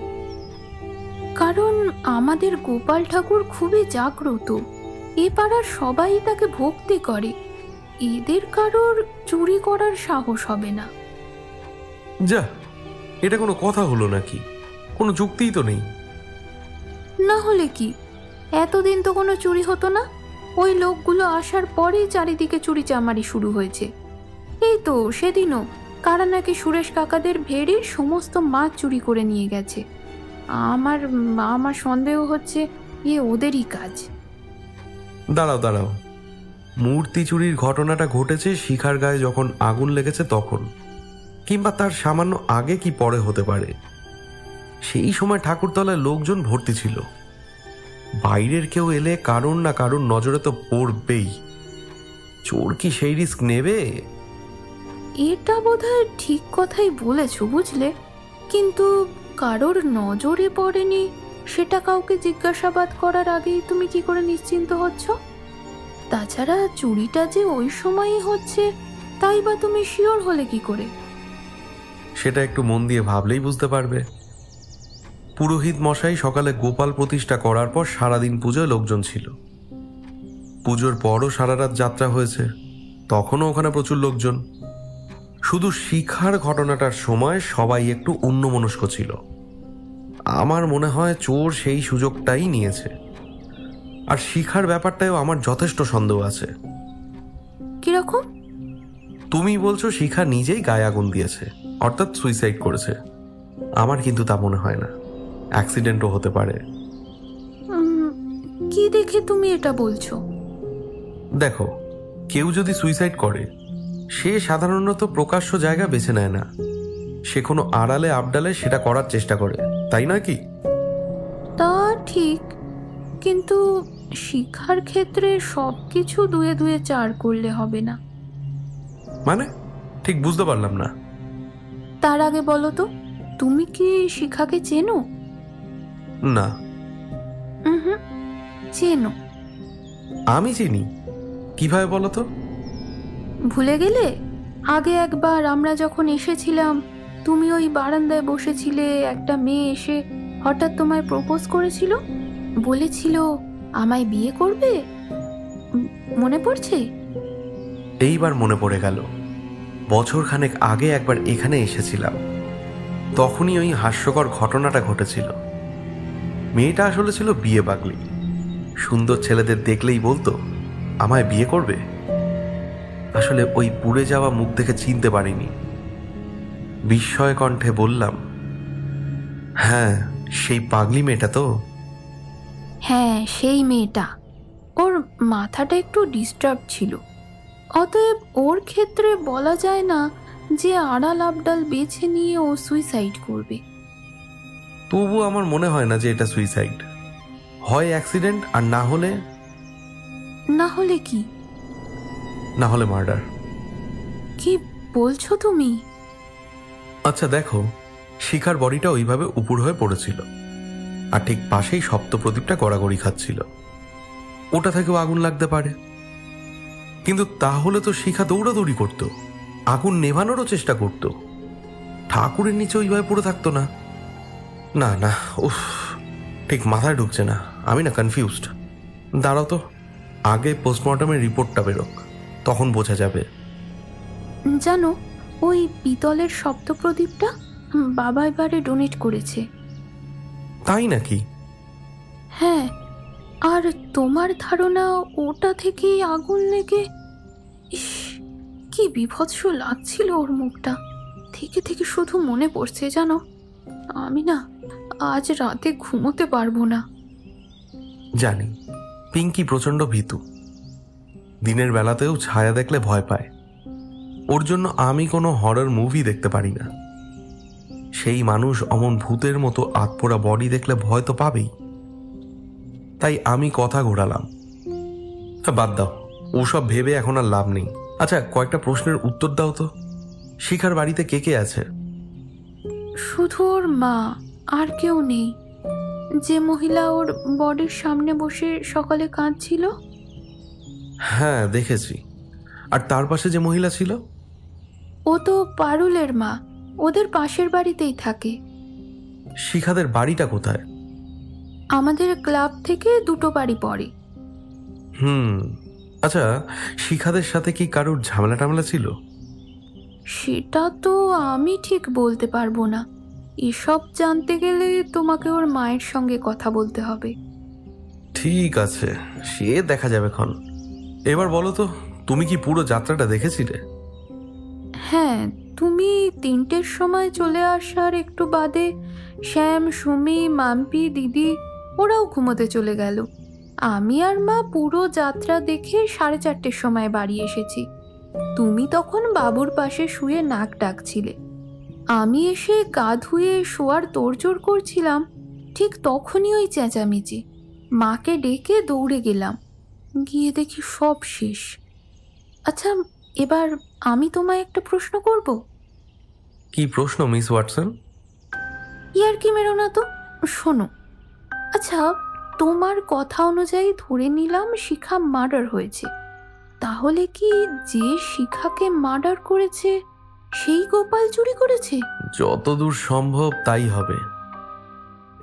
কারণ আমাদের গোপাল ঠাকুর খুবই জাগ্রত, এ পাড়ার সবাই তাকে ভক্তি করে, এদের কারোর চুরি করার সাহস হবে না। যা, এটা কোনো কথা হলো নাকি? কোনো যুক্তিই তো নেই। না হলে কি, এতদিন তো কোনো চুরি হতো না, ওই লোকগুলো আসার পরেই চারিদিকে চুরি চামারি শুরু হয়েছে। এই তো সেদিনও কারা নাকি সুরেশ কাকাদের ভেড়ির সমস্ত মাছ চুরি করে নিয়ে গেছে। আমার সন্দেহ হচ্ছে এ ওদেরই কাজ। দাঁড়াও দাঁড়াও, মূর্তি চুরির ঘটনাটা ঘটেছে শিখার গায়ে যখন আগুন লেগেছে তখন, কিংবা তার সামান্য আগে কি পরে হতে পারে। সেই সময় ঠাকুরতলায় লোকজন ভর্তি ছিল, বাইরের কেউ এলে কারণ না কারণ নজরে তো পড়বেই। চোর কি সেই রিস্ক নেবে? এটা বোধহয় ঠিক কথাই বলেছ, বুঝলে, কিন্তু কারোর নজরে পড়েনি সেটা কাউকে জিজ্ঞাসাবাদ করার আগেই তুমি কি করে নিশ্চিন্ত হচ্ছ? তাছাড়া চুরিটা যে ওই সময়ই হচ্ছে তাই বা তুমি শিওর হলে কি করে? সেটা একটু মন দিয়ে ভাবলেই বুঝতে পারবে। পুরোহিত মশাই সকালে গোপাল প্রতিষ্ঠা করার পর সারাদিন পুজোয় লোকজন ছিল। পুজোর পরও সারা রাত যাত্রা হয়েছে, তখনও ওখানে প্রচুর লোকজন। শুধু শিখার ঘটনাটার সময় সবাই একটু অন্যমনস্ক ছিল। আমার মনে হয় চোর সেই সুযোগটাই নিয়েছে। আর শিখার ব্যাপারটাও আমার যথেষ্ট সন্দেহ আছে। কিরকম? তুমি বলছো শিখা নিজেই গায়ে আগুন দিয়েছে, অর্থাৎ সুইসাইড করেছে। আমার কিন্তু তা মনে হয় না, অ্যাক্সিডেন্টও হতে পারে। কি দেখে তুমি এটা বলছো? দেখো, কেউ যদি সুইসাইড করে সে সাধারণত প্রকাশ্য জায়গা বেছে নেয় না, সে কোনো আড়ালে আবডালে সেটা করার চেষ্টা করে, তাই নয় কি? তা ঠিক, কিন্তু শিক্ষার ক্ষেত্রে সবকিছু দুয়ে দুয়ে চার করলে হবে না। মানে ঠিক বুঝতে পারলাম না। তার আগে বলো তো, তুমি কি শিখাকে চেনো? না। চেনো? আমি চিনি? কিভাবে বলো তো? ভুলে গেলে? আগে একবার আমরা যখন এসেছিলাম তুমি ওই বারান্দায় বসেছিলে, একটা মেয়ে এসে হঠাৎ তোমায় প্রপোজ করেছিল, বলেছিল আমায় বিয়ে করবে, মনে পড়ছে? এইবার মনে পড়ে গেল। বছর খানেক আগে একবার এখানে এসেছিলাম, তখনই ওই হাস্যকর ঘটনাটা ঘটেছিল। মেয়েটা আসলে ছিল বিয়ে পাগলি, সুন্দর ছেলেদের দেখলেই বলতো আমায় বিয়ে করবে। আসলে ওই পুড়ে যাওয়া মুখ দেখে চিনতে পারিনি। বিস্ময় কণ্ঠে বললাম, হ্যাঁ সেই পাগলি মেয়েটা তো। হ্যাঁ, সেই মেয়েটা। ওর মাথাটা একটু ডিস্টার্ব ছিল, অতএব ওর ক্ষেত্রে বলা যায় না যে আড়াল আবডাল বেছে নিয়ে ও সুইসাইড করবে। তবু আমার মনে হয় না যে এটা সুইসাইড, হয় অ্যাক্সিডেন্ট, আর না হলে কি? না হলে মার্ডার। কি বলছো তুমি? আচ্ছা দেখো, শিখার বডিটা ওইভাবে উপুর হয়ে পড়েছিল, আর ঠিক পাশেই সপ্ত প্রদীপটা গড়াগড়ি খাচ্ছিল। ওটা থেকেও আগুন লাগতে পারে, কিন্তু তাহলে তো শিখা দৌড়াদৌড়ি করতো, আগুন নেভানোরও চেষ্টা করত, ঠাকুরের নিচে ওইভাবে পড়ে থাকতো না। না না, উফ, ঠিক মাথায় ঢুকছে না, আমি না কনফিউজড। দাঁড়াও তো, আগে পোস্টমর্টমের রিপোর্টটা বেরোক, তখন বোঝা যাবে। জানো, ওই পিতলের সপ্তপ্রদীপটা বাবা এবারে ডোনেট করেছে। তাই নাকি? হ্যাঁ, আর তোমার ধারণা ওটা থেকেই আগুন লেগে? ইস, কি বিভৎস লাগছিল ওর মুখটা, থেকে থেকে শুধু মনে পড়ছে। জানো, আমি না আজ রাতে ঘুমোতে পারবো না। জানি, পিঙ্কি প্রচণ্ড ভীতু, দিনের বেলাতেও ছায়া দেখলে ভয় পায়। ওর জন্য আমি কোনো হরর মুভি দেখতে পারি না। সেই মানুষ অমন ভূতের মতো আতপোড়া বডি দেখলে ভয় তো পাবেই। তাই আমি কথা ঘোরালাম। বাদ দাও, ওসব ভেবে এখন আর লাভ নেই। আচ্ছা, কয়েকটা প্রশ্নের উত্তর দাও তো। শিখার বাড়িতে কে কে আছে? শুধু ওর মা, আর কেউ নেই। যে মহিলা ওর বডির সামনে বসে সকালে কাঁদছিল। হ্যাঁ দেখেছি। আর তার পাশে যে মহিলা ছিল? ও তো পারুলের মা, ওদের পাশের বাড়িতেই থাকে। শিখাদের বাড়িটা কোথায়? আমাদের ক্লাব থেকে 2 বাড়ি পড়ে। আচ্ছা, শিখাদের সাথে কি কারোর ঝামেলা টামেলা ছিল? সেটা তো আমি ঠিক বলতে পারবো না। এসব জানতে গেলে তোমাকে ওর মায়ের সঙ্গে কথা বলতে হবে। ঠিক আছে, সে দেখা যাবে ক্ষণ। এবার বলো তো, তুমি কি পুরো যাত্রাটা দেখেছিলে? হ্যাঁ, তুমি 3টের সময় চলে আসার একটু বাদে শ্যাম, সুমি, মাম্পি, দিদি ওরাও ঘুমোতে চলে গেল। আমি আর মা পুরো যাত্রা দেখে 4:30 সময় বাড়ি এসেছি। তুমি তখন বাবুর পাশে শুয়ে নাক ডাকছিলে। আমি এসে গা ধুয়ে শোয়ার তোড়জোড় করছিলাম, ঠিক তখনই ওই চেঁচামেচি। মাকে ডেকে দৌড়ে গেলাম, গিয়ে দেখি সব শেষ। আচ্ছা, এবার আমি তোমায় একটা প্রশ্ন করব। কি প্রশ্ন মিস ওয়াটসন? ইয়ার কি মেরো না তো, শোনো। আচ্ছা, তোমার কথা অনুযায়ী ধরে নিলাম শিখা মার্ডার হয়েছে, তাহলে কি যে শিখাকে মার্ডার করেছে সেই গোপাল চুরি করেছে? যতদূর সম্ভব তাই হবে।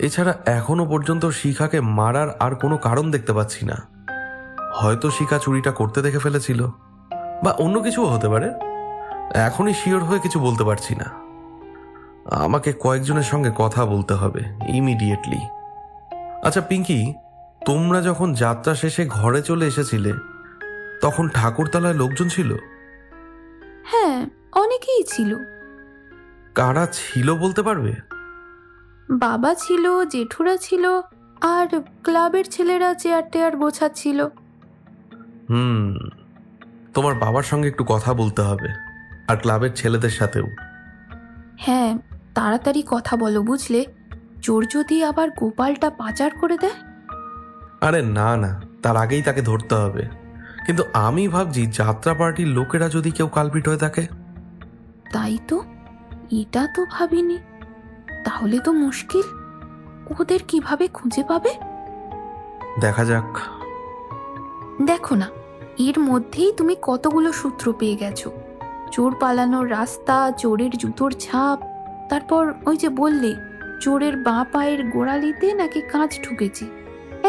এছাড়া এখনো পর্যন্ত শিখাকে মারার আর কোনো কারণ দেখতে পাচ্ছি না। হয়তো শিখা চুরিটা করতে দেখে ফেলেছিল, বা অন্য কিছুও হতে পারে। এখনই শিওর হয়ে কিছু বলতে পারছি না। আমাকে কয়েকজনের সঙ্গে কথা বলতে হবে ইমিডিয়েটলি। আচ্ছা পিঙ্কি, তোমরা যখন যাত্রা শেষে ঘরে চলে এসেছিলে তখন ঠাকুরতলায় লোকজন ছিল? হ্যাঁ, অনেকেই ছিল। কারা ছিল বলতে পারবে? বাবা ছিল, জেঠুরা ছিল, আর ক্লাবের ছেলেরা চেয়ার টেয়ার গোছাচ্ছিল। তোমার বাবার সঙ্গে একটু কথা বলতে হবে, আর ক্লাবের ছেলেদের সাথেও। হ্যাঁ, তাড়াতাড়ি কথা বলো, বুঝলে? চোর যদি আবার গোপালটা পাচার করে দেয়। আরে না না, তার আগেই তাকে ধরতে হবে। কিন্তু আমি ভাবছি যাত্রা পার্টির লোকেরা যদি কেউ কালপিট হয়ে থাকে। তাই তো, এটা তো ভাবিনি। তাহলে তো মুশকিল। ওদের কিভাবে খুঁজে পাবে? দেখা যাক। দেখো না, এর মধ্যেই তুমি কতগুলো সূত্র পেয়ে গেছো। চোর পালানোর রাস্তা, চোরের জুতোর ছাপ, তারপর ওই যে বললে চোরের বাঁ পায়ের গোড়ালিতে নাকি কাঁচ ঢুকেছে।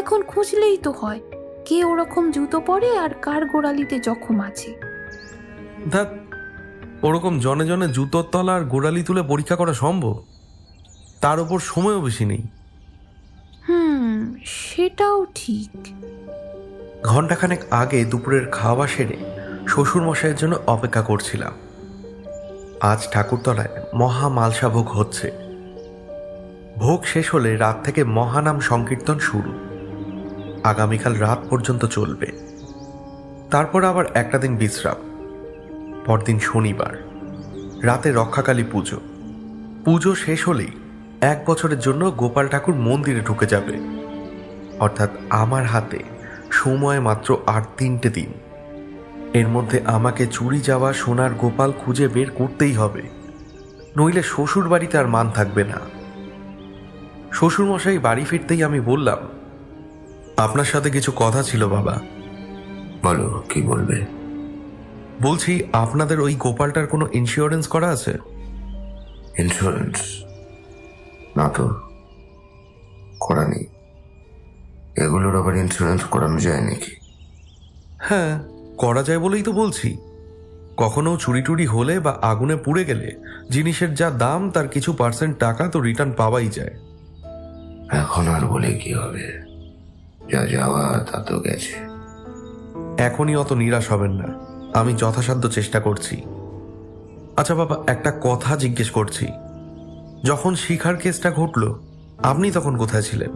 এখন খুঁজলেই তো হয় কে ওরকম জুতো পরে আর কার গোড়ালিতে জখম আছে। ধ্যাৎ, ওরকম জনে জনে জুতোর তলা আর গোড়ালি তুলে পরীক্ষা করা সম্ভব? তার উপর সময়ও বেশি নেই। সেটাও ঠিক। ঘণ্টাখানেক আগে দুপুরের খাওয়া সেরে শ্বশুর মশাইয়ের জন্য অপেক্ষা করছিলাম। আজ ঠাকুরতলায় মহা মালসা ভোগ হচ্ছে। ভোগ শেষ হলে রাত থেকে মহানাম সংকীর্তন শুরু, আগামীকাল রাত পর্যন্ত চলবে। তারপর আবার একটা দিন বিশ্রাম। পরদিন শনিবার রাতে রক্ষাকালী পুজো। পুজো শেষ হলেই 1 বছরের জন্য গোপাল ঠাকুর মন্দিরে ঢুকে যাবে। অর্থাৎ আমার হাতে সময় মাত্র আর 3টে দিন। এর মধ্যে আমাকে চুরি যাওয়া সোনার গোপাল খুঁজে বের করতেই হবে, নইলে শ্বশুর বাড়িতে আর মান থাকবে না। শ্বশুরমশাই বাড়ি ফিরতেই আমি বললাম, আপনার সাথে কিছু কথা ছিল বাবা। বলো, কি বলবে? বলছি, আপনাদের ওই গোপালটার কোনো ইন্স্যুরেন্স করা আছে? ইন্স্যুরেন্স? না তো, করা নেই। এগুলোর আবার ইন্স্যুরেন্স করানো যায় নাকি? হ্যাঁ, করা যায় বলেই তো বলছি। কখনো চুরি টুরি হলে বা আগুনে পুড়ে গেলে জিনিসের যা দাম তার কিছু % টাকা তো রিটার্ন পাওয়াই যায়। এখন আর বলে কি হবে, যা যাওয়া তা তো গেছে। এখনই অত নিরাশ হবেন না, আমি যথাসাধ্য চেষ্টা করছি। আচ্ছা বাবা, একটা কথা জিজ্ঞেস করছি, যখন শিখার কেসটা ঘটলো আপনি তখন কোথায় ছিলেন?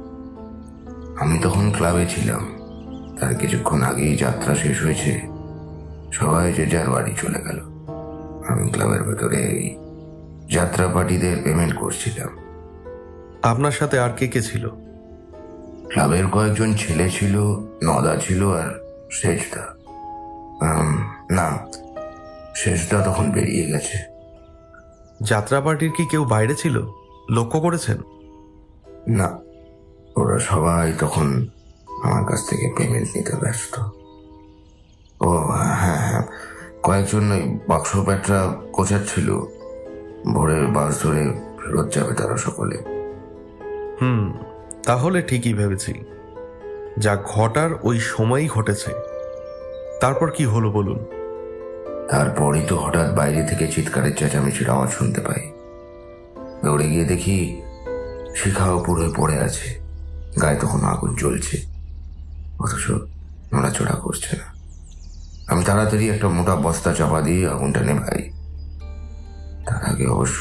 আমি তখন ক্লাবে ছিলাম। তার কিছুক্ষণ আগেই যাত্রা শেষ হয়েছে, সবাই যে যার বাড়ি চলে গেল। আমি ক্লাবের ভেতরে যাত্রা পার্টিদের পেমেন্ট করছিলাম। আপনার সাথে আর কে কে ছিল? ক্লাবের কয়েকজন ছেলে ছিল, নদা ছিল আর শেষদা। না, শেষদা তখন বেরিয়ে গেছে। যাত্রা পার্টির কি কেউ বাইরে ছিল, লক্ষ্য করেছেন? না, ওরা সবাই তখন আমার কাছ থেকে পেমেন্ট নিতে ব্যস্ত। ও হ্যাঁ, কয়েকজন ওই বাক্স প্যাটরা গোছাচ্ছিল। ভোরের বাস ধরে ফেরত যাবে তারা সকলে। তাহলে ঠিকই ভেবেছি, যা ঘটার ওই সময়ই ঘটেছে। তারপর কি হলো বলুন। তারপরই তো হঠাৎ বাইরে থেকে চিৎকারের চেঁচামেচির আওয়াজ শুনতে পাই। দৌড়ে গিয়ে দেখি শিখা উপর হয়ে পড়ে আছে, গায়ে তখন আগুন জ্বলছে, অথচ নড়াচড়া করছে না। আমি তাড়াতাড়ি একটা মোটা বস্তা চাপা দিয়ে আগুনটা নেভাই। তার আগে অবশ্য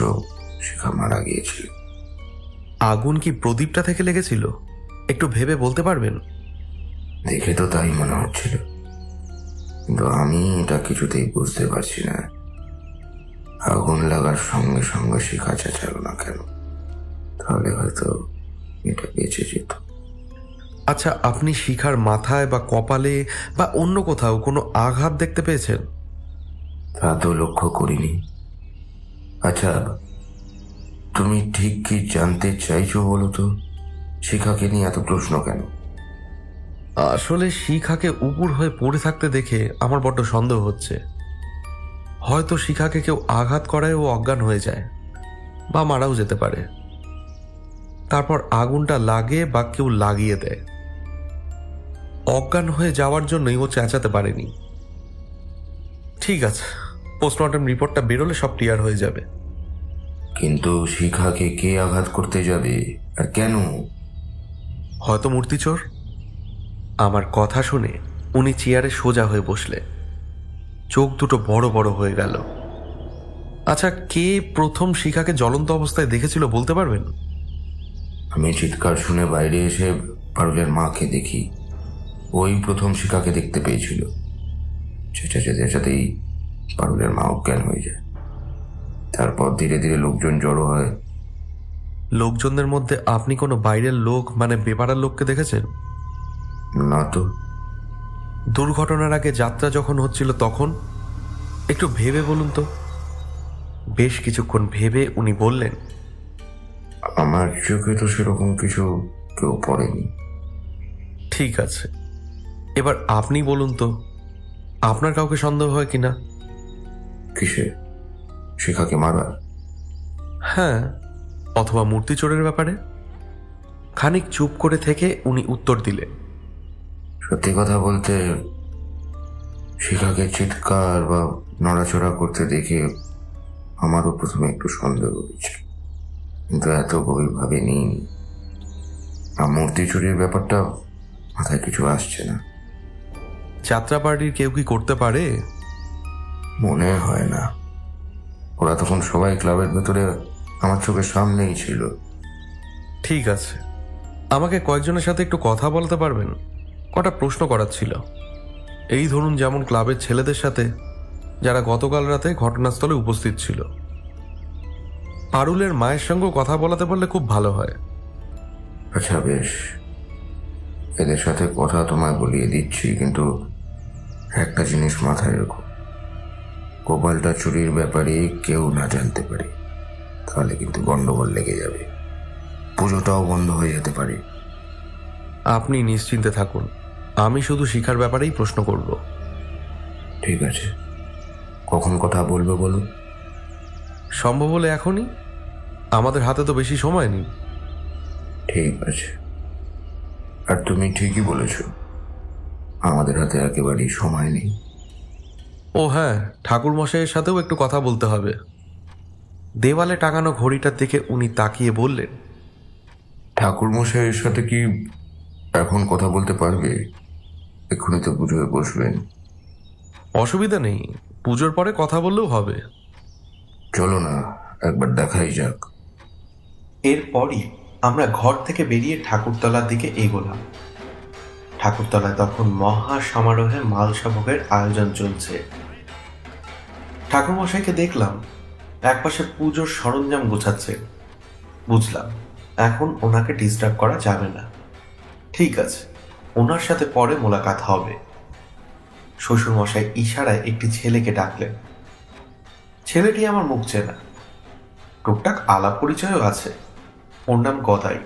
শিখা মারা গিয়েছিল। আগুন কি প্রদীপটা থেকে লেগেছিল? একটু ভেবে বলতে পারবেন? দেখে তো তাই মনে হচ্ছিল, কিন্তু আমি এটা কিছুতেই বুঝতে পারছি না। আগুন লাগার সঙ্গে সঙ্গে শিখা চেঁচালো না কেন? তাহলে হয়তো এটা বেঁচে যেত। আচ্ছা, আপনি শিখার মাথায় বা কপালে বা অন্য কোথাও কোনো আঘাত দেখতে পেয়েছেন? তা তো লক্ষ্য করিনি। আচ্ছা, তুমি ঠিক কি জানতে চাইছো বলো তো? শিখাকে নিয়ে এত প্রশ্ন কেন? আসলে শিখাকে উপুর হয়ে পড়ে থাকতে দেখে আমার বড্ড সন্দেহ হচ্ছে। হয়তো শিখাকে কেউ আঘাত করায় ও অজ্ঞান হয়ে যায়, বা মারাও যেতে পারে। তারপর আগুনটা লাগে বা কেউ লাগিয়ে দেয়। অজ্ঞান হয়ে যাওয়ার জন্যই ও চেঁচাতে পারেনি। ঠিক আছে, পোস্টমর্টম রিপোর্টটা বেরোলে সব ক্লিয়ার হয়ে যাবে। কিন্তু শিখাকে কে আঘাত করতে যাবে আর কেন? হয়তো মূর্তিচোর। আমার কথা শুনে উনি চেয়ারে সোজা হয়ে বসলে, চোখ দুটো বড় বড় হয়ে গেল। আচ্ছা, কে প্রথম শিখাকে জ্বলন্ত অবস্থায় দেখেছিল বলতে পারবেন? আমি চিৎকার শুনে বাইরে এসে পারুলের মাকে দেখি। ওই প্রথম শিখাকে দেখতে পেয়েছিল। চেঁচাতে চেঁচাতেই পারুলের মা অজ্ঞান হয়ে যায়। তারপর ধীরে ধীরে লোকজন জড়ো হয়। লোকজনদের মধ্যে আপনি কোনো বাইরের লোক মানে বেপারার লোককে দেখেছেন? না তো। দুর্ঘটনার আগে যাত্রা যখন হচ্ছিল তখন? একটু ভেবে বলুন তো। বেশ কিছুক্ষণ ভেবে উনি বললেন, আমার চোখে তো সেরকম কিছু কেউ পড়েনি। ঠিক আছে, এবার আপনি বলুন তো, আপনার কাউকে সন্দেহ হয় কিনা? কিসে? শিখাকে মারার? হ্যাঁ, অথবা মূর্তিচোরের ব্যাপারে? খানিক চুপ করে থেকে উনি উত্তর দিলেন, সত্যি কথা বলতে শিখাকে চিৎকার বা নড়াচড়া করতে দেখে আমারও প্রথমে একটু সন্দেহ হয়েছিল, কিন্তু এত গভীরভাবে নিইনি। আর মূর্তি চুরির ব্যাপারটা মাথায় কিছু আসছে না। যাত্রা পার্টির কেউ কি করতে পারে? মনে হয় না। ওরা তখন সবাই ক্লাবের ভেতরে আমার চোখের সামনেই ছিল। ঠিক আছে, আমাকে কয়েকজনের সাথে একটু কথা বলতে পারবেন? কটা প্রশ্ন করার ছিল। এই ধরুন, যেমন ক্লাবের ছেলেদের সাথে যারা গতকাল রাতে ঘটনাস্থলে উপস্থিত ছিল। পারুলের মায়ের সঙ্গেও কথা বলাতে পারলে খুব ভালো হয়। আচ্ছা বেশ, এদের সাথে কথা তোমায় বলিয়ে দিচ্ছি, কিন্তু একটা জিনিস মাথায় রেখো, গোপালটা চুরির ব্যাপারে কেউ না জানতে পারে, তাহলে কিন্তু গন্ডগোল লেগে যাবে। পুজোটাও বন্ধ হয়ে যেতে পারে। আপনি নিশ্চিন্তে থাকুন, আমি শুধু শিখার ব্যাপারেই প্রশ্ন করব। ঠিক আছে, কখন কথা বলবে বলো? সম্ভব হলে এখনই, আমাদের হাতে তো বেশি সময় নেই। ঠিক আছে। আর তুমি ঠিকই বলেছ, আমাদের হাতে একেবারেই সময় নেই। ও হ্যাঁ, ঠাকুর মশাইয়ের সাথেও একটু কথা বলতে হবে। দেওয়ালে টাঙানো ঘড়িটার দিকে উনি তাকিয়ে বললেন, ঠাকুর মশাইয়ের সাথে কি এখন কথা বলতে পারবে? এক্ষুনি তো পুজোয় বসবেন। অসুবিধা নেই, পুজোর পরে কথা বললেও হবে। চলো না, একবার দেখাই যাক। এরপরই আমরা ঘর থেকে বেরিয়ে ঠাকুরতলার দিকে এগোলাম। ঠাকুরতলায় তখন মহা সমারোহে মালসা ভোগের আয়োজন চলছে। ঠাকুরমশাইকে দেখলাম একপাশে পুজোর সরঞ্জাম গোছাচ্ছে। বুঝলাম এখন ওনাকে ডিস্টার্ব করা যাবে না। ঠিক আছে, ওনার সাথে পরে মোলাকাত হবে। শ্বশুরমশাই ইশারায় একটি ছেলেকে ডাকলেন। ছেলেটি আমার মুখ চেনা, টুকটাক আলাপ পরিচয়ও আছে। ওর নাম গদাই।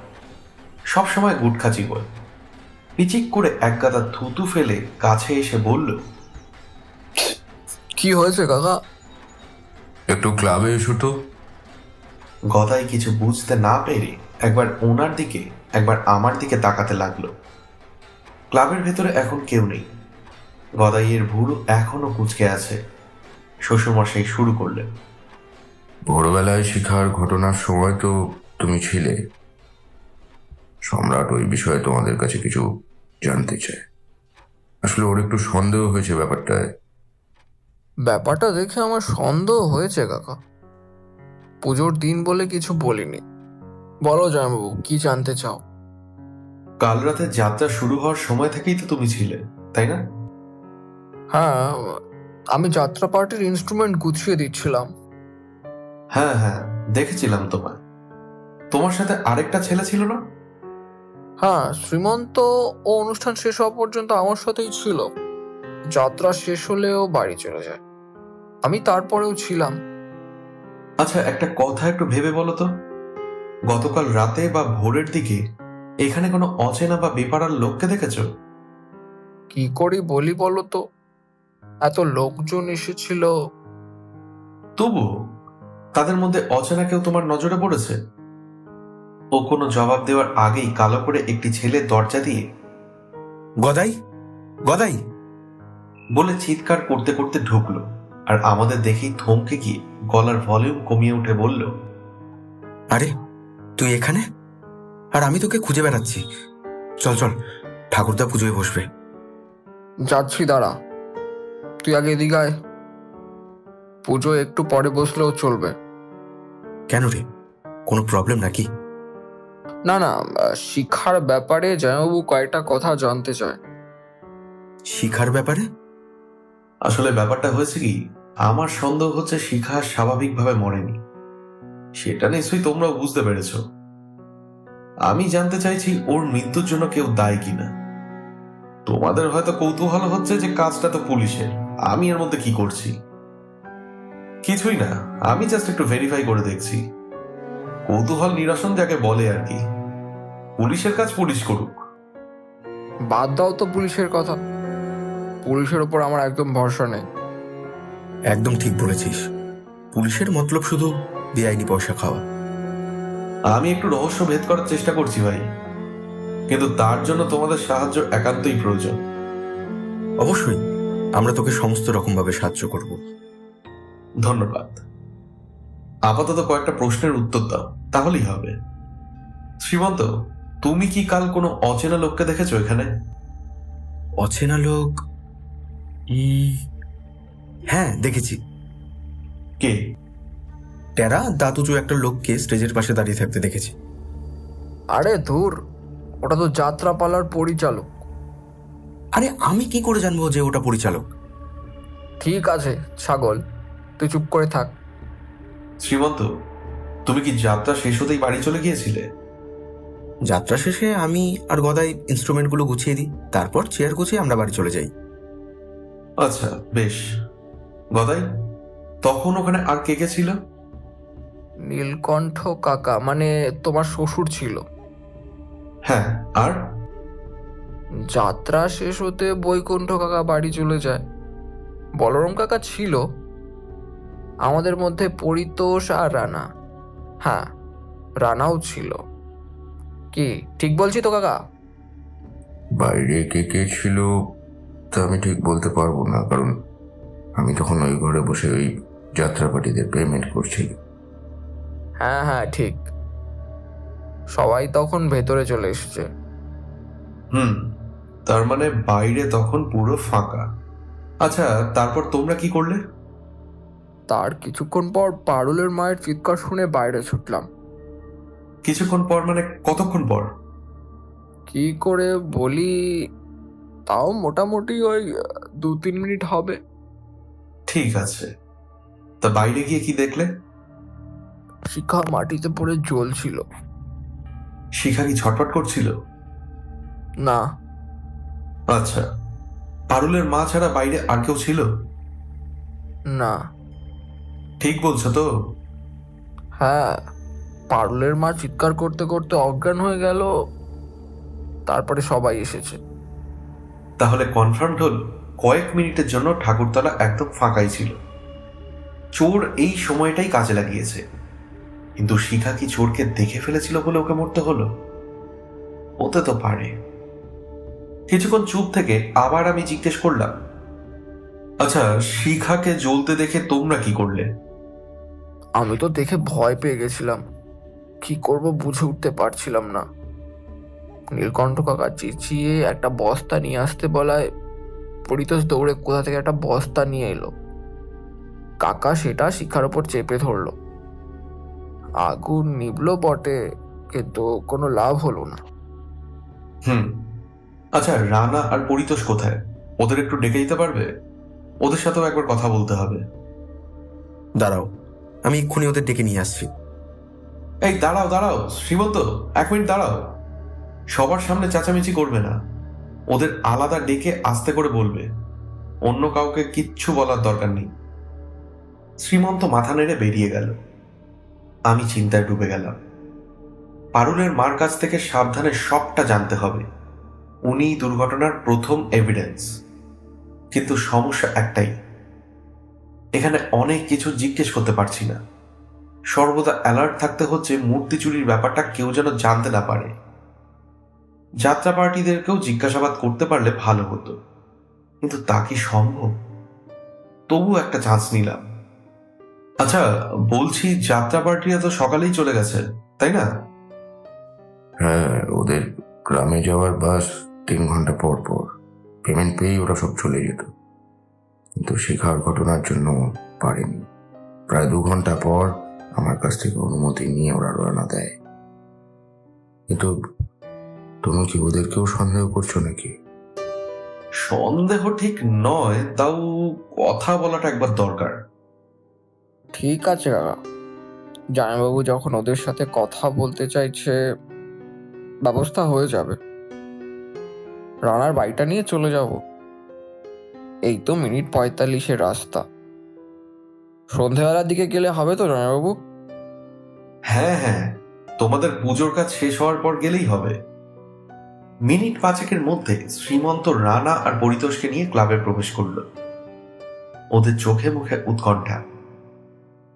সবসময় গুটখা চিবোয়। পিচিক করে এক গাদা থুতু ফেলে কাছে এসে বলল, কি হয়েছে কাকা? একটু ক্লাবে এসো তো। গদাই কিছু বুঝতে না পেরে একবার ওনার দিকে একবার আমার দিকে তাকাতে লাগলো। ক্লাবের ভেতরে এখন কেউ নেই। গদাইয়ের ভুরু এখনো কুঁচকে আছে। শ্বশুরমশাই শুরু করলেন। ভোরবেলায় শিখার ঘটনার সময় তো তুমি ছিলে। সম্রাট ওই বিষয়ে তোমাদের কাছে কিছু জানতে চায়। আসলে ওর একটু সন্দেহ হয়েছে ব্যাপারটা দেখে আমার সন্দেহ হয়েছে কাকা। পুজোর দিন বলে কিছু বলিনি। বলো জামাইবাবু, কি জানতে চাও? কাল রাতে যাত্রা শুরু হওয়ার সময় থেকেই তো তুমি ছিলে, তাই না? হ্যাঁ, আমি যাত্রা পার্টির ইনস্ট্রুমেন্ট গুছিয়ে দিচ্ছিলাম। হ্যাঁ হ্যাঁ, দেখেছিলাম তোমায়। তোমার সাথে আরেকটা ছেলে ছিল না? হ্যাঁ, শ্রীমন্ত ও অনুষ্ঠান শেষ হওয়া পর্যন্ত আমার সাথেই ছিল। যাত্রা শেষ হলেও বাড়ি চলে যায়। আমি তারপরেও ছিলাম। আচ্ছা, একটা কথা একটু ভেবে বলো তো, গতকাল রাতে বা ভোরের দিকে এখানে কোনো অচেনা বা বেপারার লোককে দেখেছো? কি করে বলি বলো তো, এত লোকজন এসেছিল। তবু তাদের মধ্যে অচেনা কেউ তোমার নজরে পড়েছে? ও কোনো জবাব দেওয়ার আগেই কালো করে একটি ছেলে দরজা দিয়ে গদাই গদাই বলে চিৎকার করতে করতে ঢুকলো, আর আমাদের দেখেই থমকে গিয়ে গলার ভলিউম কমিয়ে উঠে বলল, আরে তুই এখানে? আর আমি তোকে খুঁজে বেড়াচ্ছি। চল চল, ঠাকুরদা পুজোয় বসবে। যাচ্ছি, দাঁড়া। তুই আগে এদিকে আয়। পুজো একটু পরে বসলেও চলবে। কেন রে, কোনো প্রবলেম নাকি? না না, শিক্ষার ব্যাপারে জামাইবাবু কয়েকটা কথা জানতে চায়। শিখার ব্যাপারে? আসলে ব্যাপারটা হয়েছে কি, আমার সন্দেহ হচ্ছে শিখা স্বাভাবিকভাবে মরেনি। সেটা নিশ্চয়ই তোমরাও বুঝতে পেরেছ। আমি জানতে চাইছি ওর মৃত্যুর জন্য কেউ দায়ী কিনা। তোমাদের হয়তো কৌতূহল হচ্ছে যে কাজটা তো পুলিশের, আমি এর মধ্যে কি করছি। কিছুই না, আমি জাস্ট একটু ভেরিফাই করে দেখছি। কৌতূহল নিরসন যাকে বলে আর কি। পুলিশের কাজ পুলিশ করুক। বাদ দাও তো পুলিশের কথা। পুলিশের ওপর আমার একদম ভরসা নেই। একদম ঠিক বলেছিস। পুলিশের মতলব শুধু বেআইনি পয়সা খাওয়া। আমি একটু রহস্য ভেদ করার চেষ্টা করছি ভাই, কিন্তু তার জন্য তোমাদের সাহায্য একান্তই প্রয়োজন। অবশ্যই, আমরা তোকে সমস্ত রকম ভাবে সাহায্য করব। ধন্যবাদ। আপাতত কয়েকটা প্রশ্নের উত্তর দাও, তাহলেই হবে। শ্রীমন্ত, তুমি কি কাল কোনো অচেনা লোককে দেখেছো এখানে? অচেনা লোক? হ্যাঁ, দেখেছি। কে? টেরা দাতুজু একটা লোককে স্টেজের পাশে দাঁড়িয়ে থাকতে দেখেছি। আরে ধুর, ওটা তো যাত্রাপালার পরিচালক। আরে আমি কি করে জানবো যে ওটা পরিচালক? ঠিক আছে ছাগল, তুই চুপ করে থাক। শ্রীমন্ত, তুমি কি যাত্রা শেষ হতেই বাড়ি চলে গিয়েছিলে? যাত্রা শেষে আমি আর গদাই ইনস্ট্রুমেন্টগুলো গুছিয়ে দিই, তারপর চেয়ার গুছিয়ে আমরা বাড়ি চলে যাই। আচ্ছা বেশ। গদাই, তখন ওখানে আর কে কে ছিল? নীলকণ্ঠ কাকা, মানে তোমার শ্বশুর ছিল। হ্যাঁ, আর? যাত্রা শেষ হতে বৈকুণ্ঠ কাকা বাড়ি চলে যায়। বলরাম কাকা ছিল। আমাদের মধ্যে পরিতোষ আর রানা। হ্যাঁ, রানাও ছিল। কি ঠিক বলছি তো কাকা? বাইরে কে কে ছিল তা আমি ঠিক বলতে পারবো না, কারণ আমি তখন ওই ঘরে বসে ওই যাত্রা পার্টিদের পেমেন্ট করছি। হ্যাঁ হ্যাঁ ঠিক, সবাই তখন ভেতরে চলে এসেছে। তার মানে বাইরে তখন পুরো ফাঁকা। আচ্ছা, তারপর তোমরা কি করলে? তার কিছুক্ষণ পর পারুলের মায়ের চিৎকার শুনে বাইরে ছুটলাম। কিছুক্ষণ পর মানে কতক্ষণ পর? কি করে বলি, তাও মোটামুটি ওই 2-3 মিনিট হবে। ঠিক আছে, তা বাইরে গিয়ে কি দেখলে? শিখা মাটিতে পড়ে জ্বলছিল। শিখা কি ছটফট করছিল? না। আচ্ছা, পারুলের মা ছাড়া বাইরে আর কেউ ছিল? না। ঠিক বলছো তো? হ্যাঁ, পারুলের মা চিৎকার করতে করতে অজ্ঞান হয়ে গেল, তারপরে সবাই এসেছে। তাহলে কনফার্মড হল কয়েক মিনিটের জন্য ঠাকুরতলা একদম ফাঁকাই ছিল। চোর এই সময়টাই কাজে লাগিয়েছে। কিন্তু শিখা কি চোরকে দেখে ফেলেছিল বলে ওকে মরতে হলো? হতে তো পারে। কিছুক্ষণ চুপ থেকে আবার আমি জিজ্ঞেস করলাম, আচ্ছা, শিখাকে জ্বলতে দেখে তোমরা কি করলে? আমি তো দেখে ভয় পেয়ে গেছিলাম, কি করব বুঝে উঠতে পারছিলাম না। নীলকণ্ঠ কাকা চেঁচিয়ে একটা বস্তা নিয়ে আসতে বলায় পরিতোষ দৌড়ে কোথা থেকে একটা বস্তা নিয়ে এলো। কাকা সেটা শিখার ওপর চেপে ধরলো। আগুন নিভলো বটে, কিন্তু কোনো লাভ হলো না। আচ্ছা, রানা আর পরিতোষ কোথায়? ওদের একটু ডেকে দিতে পারবে? ওদের সাথেও একবার কথা বলতে হবে। দাঁড়াও, আমি এক্ষুনি ওদের ডেকে নিয়ে আসছি। এই দাঁড়াও দাঁড়াও শ্রীমন্ত, 1 মিনিট দাঁড়াও। সবার সামনে চেঁচামেচি করবে না, ওদের আলাদা ডেকে আস্তে করে বলবে, অন্য কাউকে কিচ্ছু বলার দরকার নেই। শ্রীমন্ত মাথা নেড়ে বেরিয়ে গেল। আমি চিন্তায় ডুবে গেলাম। পারুলের মার কাছ থেকে সাবধানে সবটা জানতে হবে। উনি দুর্ঘটনার প্রথম এভিডেন্স। কিন্তু সমস্যা একটাই, এখানে অনেক কিছু জিজ্ঞেস করতে পারছি না। সর্বদা অ্যালার্ট থাকতে হচ্ছে মূর্তি চুরির ব্যাপারটা কেউ যেন জানতে না পারে। যাত্রা পার্টিদেরকেও জিজ্ঞাসাবাদ করতে পারলে ভালো হতো, কিন্তু তা কি সম্ভব? তবু একটা চান্স নিলাম। আচ্ছা বলছি, যাত্রা পার্টিরা তো সকালেই চলে গেছে, তাই না? হ্যাঁ, ওদের গ্রামে যাওয়ার বাস 3 ঘন্টা পর পর। পেমেন্ট পেয়েই ওরা সব চলে যেত, কিন্তু শিখার ঘটনার জন্য পারেনি। প্রায় 2 ঘন্টা পর আমার কাছ থেকে অনুমতি নিয়ে ওরা রওনা দেয়। কিন্তু তুমি কি ওদেরকেও সন্দেহ করছো নাকি? সন্দেহ ঠিক নয়, তাও কথা বলাটা একবার দরকার। ঠিক আছে কাকা, জামাইবাবু যখন ওদের সাথে কথা বলতে চাইছে, ব্যবস্থা হয়ে যাবে। রানার বাড়িটা নিয়ে চলে যাব। এই তো মিনিট 45-এর রাস্তা। সন্ধেবেলার দিকে গেলে হবে তো জামাইবাবু? হ্যাঁ হ্যাঁ, তোমাদের পুজোর কাজ শেষ হওয়ার পর গেলেই হবে। মিনিট 5-এর মধ্যে শ্রীমন্ত রানা আর পরিতোষকে নিয়ে ক্লাবে প্রবেশ করল। ওদের চোখে মুখে উৎকণ্ঠা।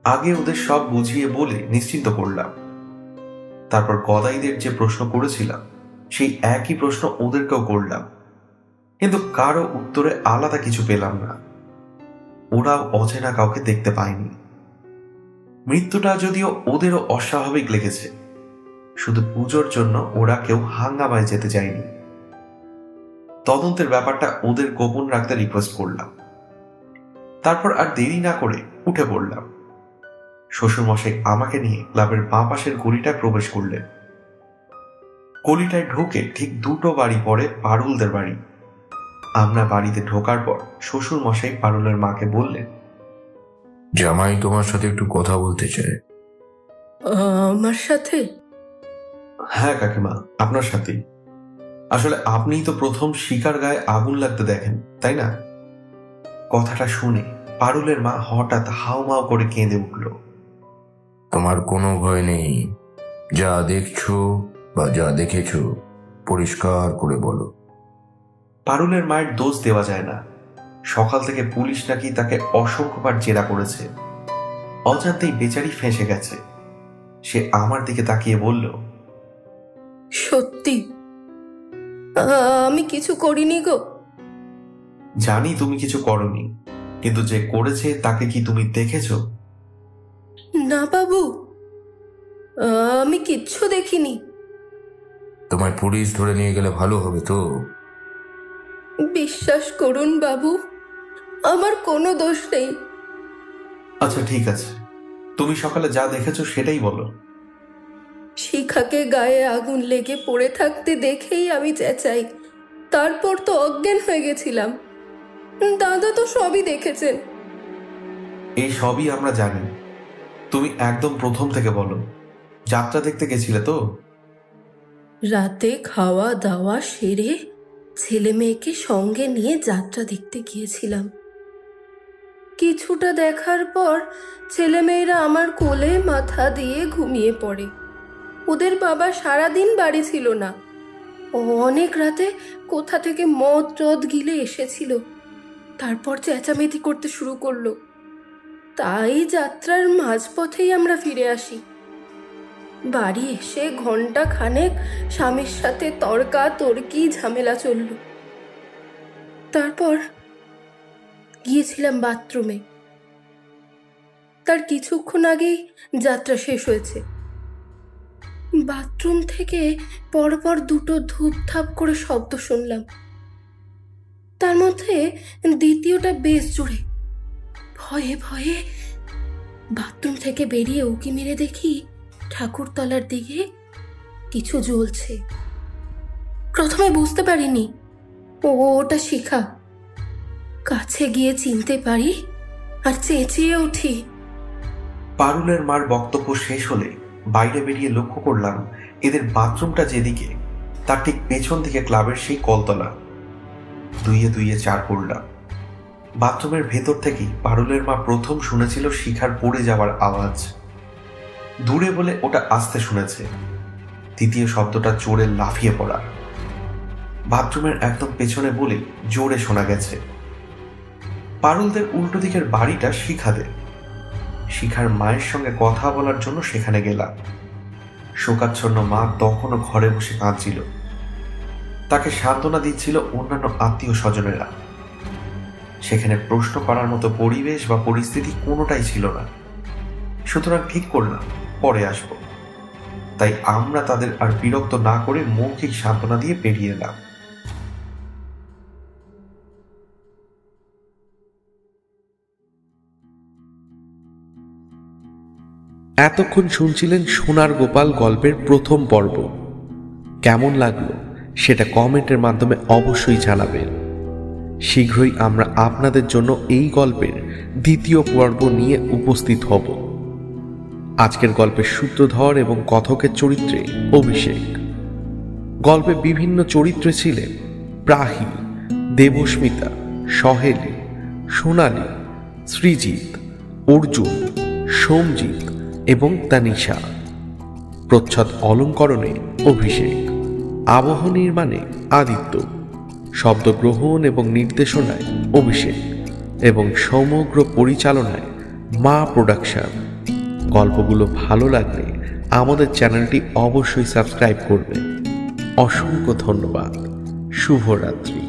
আগে ওদের সব বুঝিয়ে বলে নিশ্চিন্ত করলাম। তারপর গদাইদের যে প্রশ্ন করেছিলাম সেই একই প্রশ্ন ওদেরকেও করলাম, কিন্তু কারো উত্তরে আলাদা কিছু পেলাম না। ওরাও অচেনা কাউকে দেখতে পায়নি। মৃত্যুটা যদিও ওদেরও অস্বাভাবিক লেগেছে, শুধু পুজোর জন্য ওরা কেউ হাঙ্গামায় যেতে চায়নি। তদন্তের ব্যাপারটা ওদের গোপন রাখতে রিকোয়েস্ট করলাম। তারপর আর দেরি না করে উঠে পড়লাম। শ্বশুরমশাই আমাকে নিয়ে ক্লাবের বাঁ পাশের গলিটায় প্রবেশ করলেন। গলিটায় ঢুকে ঠিক 2টো বাড়ি পরে পারুলদের বাড়ি। আমরা বাড়িতে ঢোকার পর শ্বশুরমশাই পারুলের মাকে বললেন, জামাই তোমার সাথে একটু কথা বলতে চায়। আমার সাথে? হ্যাঁ কাকিমা, আপনার সাথেই। আসলে আপনিই তো প্রথম শিকার গায়ে আগুন লাগতে দেখেন, তাই না? কথাটা শুনে পারুলের মা হঠাৎ হাউমাউ করে কেঁদে উঠল। তোমার কোনো ভয় নেই। যা দেখছো বা যা দেখেছো পরিষ্কার করে বলো। পারুলের মায়ের দোষ দেওয়া যায় না। সকাল থেকে পুলিশ নাকি তাকে অসংখ্যবার জেরা করেছে। অজান্তেই বেচারি ফেঁসে গেছে। সে আমার দিকে তাকিয়ে বলল, সত্যি আমি কিছু করিনি গো। জানি তুমি কিছু করনি, কিন্তু যে করেছে তাকে কি তুমি দেখেছো? না বাবু, আমি কিচ্ছু দেখিনি। তোমায় পুলিশ ধরে নিয়ে গেলে ভালো হবে তো। বিশ্বাস করুন বাবু, আমার কোনো দোষ নেই। আচ্ছা ঠিক আছে, তুমি সকালে যা দেখেছো সেটাই বলো। শিখাকে গায়ে আগুন লেগে পড়ে থাকতে দেখেই আমি চেঁচাই। তারপর তো অজ্ঞান হয়ে গেছিলাম। দাদা তো সবই দেখেছেন। এই সবই আমরা জানি, তুমি একদম প্রথম থেকে বলো। যাত্রা দেখতে গেছিলে তো? রাতে খাওয়া দাওয়া সেরে ছেলে মেয়েকে সঙ্গে নিয়ে যাত্রা দেখতে গিয়েছিলাম। কিছুটা দেখার পর ছেলেমেয়েরা আমার কোলে মাথা দিয়ে ঘুমিয়ে পড়ে। ওদের বাবা সারাদিন বাড়ি ছিল না। অনেক রাতে কোথা থেকে মদ টদ গিলে এসেছিল। তারপর চেঁচামেচি করতে শুরু করলো। তাই যাত্রার মাঝপথেই আমরা ফিরে আসি। বাড়ি এসে ঘন্টা খানেক স্বামীর সাথে তর্কা তর্কি ঝামেলা চলল। তারপর গিয়েছিলাম বাথরুমে। তার কিছুক্ষণ আগেই যাত্রা শেষ হয়েছে। বাথরুম থেকে পরপর দুটো ধূপধাপ করে শব্দ শুনলাম। তার মধ্যে দ্বিতীয়টা বেশ জোরে। ভয়ে ভয়ে বাথরুম থেকে বেরিয়ে উঁকি মেরে দেখি ঠাকুরতলার দিকে কিছু জ্বলছে। প্রথমে বুঝতে পারিনি ওটা শিখা। কাছে গিয়ে চিনতে পারি আর চেঁচিয়ে উঠি। পারুলের মার বক্তব্য শেষ হলে বাইরে বেরিয়ে লক্ষ্য করলাম এদের বাথরুমটা যেদিকে তার ঠিক পেছন দিকে ক্লাবের সেই কলতলা। দুইয়ে দুইয়ে চার পড়লাম। বাথরুমের ভেতর থেকেই পারুলের মা প্রথম শুনেছিল শিখার পড়ে যাওয়ার আওয়াজ। দূরে বলে ওটা আস্তে শুনেছে, দ্বিতীয় শব্দটা জোরে লাফিয়ে পড়া। বাথরুমের একদম পেছনে বলে জোরে শোনা গেছে। পারুলদের উল্টো দিকের বাড়িটা শিখাদের। শিখার মায়ের সঙ্গে কথা বলার জন্য সেখানে গেলাম। শোকাচ্ছন্ন মা তখনও ঘরে বসে কাঁদছিল। তাকে সান্ত্বনা দিচ্ছিল অন্যান্য আত্মীয় স্বজনেরা। সেখানে প্রশ্ন করার মতো পরিবেশ বা পরিস্থিতি কোনোটাই ছিল না। সুতরাং ঠিক করলাম পরে আসব। তাই আমরা তাদের আর বিরক্ত না করে মৌখিক সান্ত্বনা দিয়ে বেরিয়ে এলাম। এতক্ষণ শুনছিলেন সোনার গোপাল গল্পের প্রথম পর্ব। কেমন লাগলো সেটা কমেন্টের মাধ্যমে অবশ্যই জানাবেন। শীঘ্রই আমরা আপনাদের জন্য এই গল্পের দ্বিতীয় পর্ব নিয়ে উপস্থিত হব। আজকের গল্পের সূত্রধর এবং কথকের চরিত্রে অভিষেক। গল্পে বিভিন্ন চরিত্রে ছিলেন প্রাহি, দেবস্মিতা, সহেলি, সোনালী, সৃজিত, অর্জুন, সোমজিৎ এবং তানিশা। প্রচ্ছদ অলঙ্করণে অভিষেক, আবহ নির্মাণে আদিত্য, শব্দগ্রহণ এবং নির্দেশনায় অভিষেক এবং সমগ্র পরিচালনায় মা প্রোডাকশন। গল্পগুলো ভালো লাগলে আমাদের চ্যানেলটি অবশ্যই সাবস্ক্রাইব করবে। অসংখ্য ধন্যবাদ। শুভরাত্রি।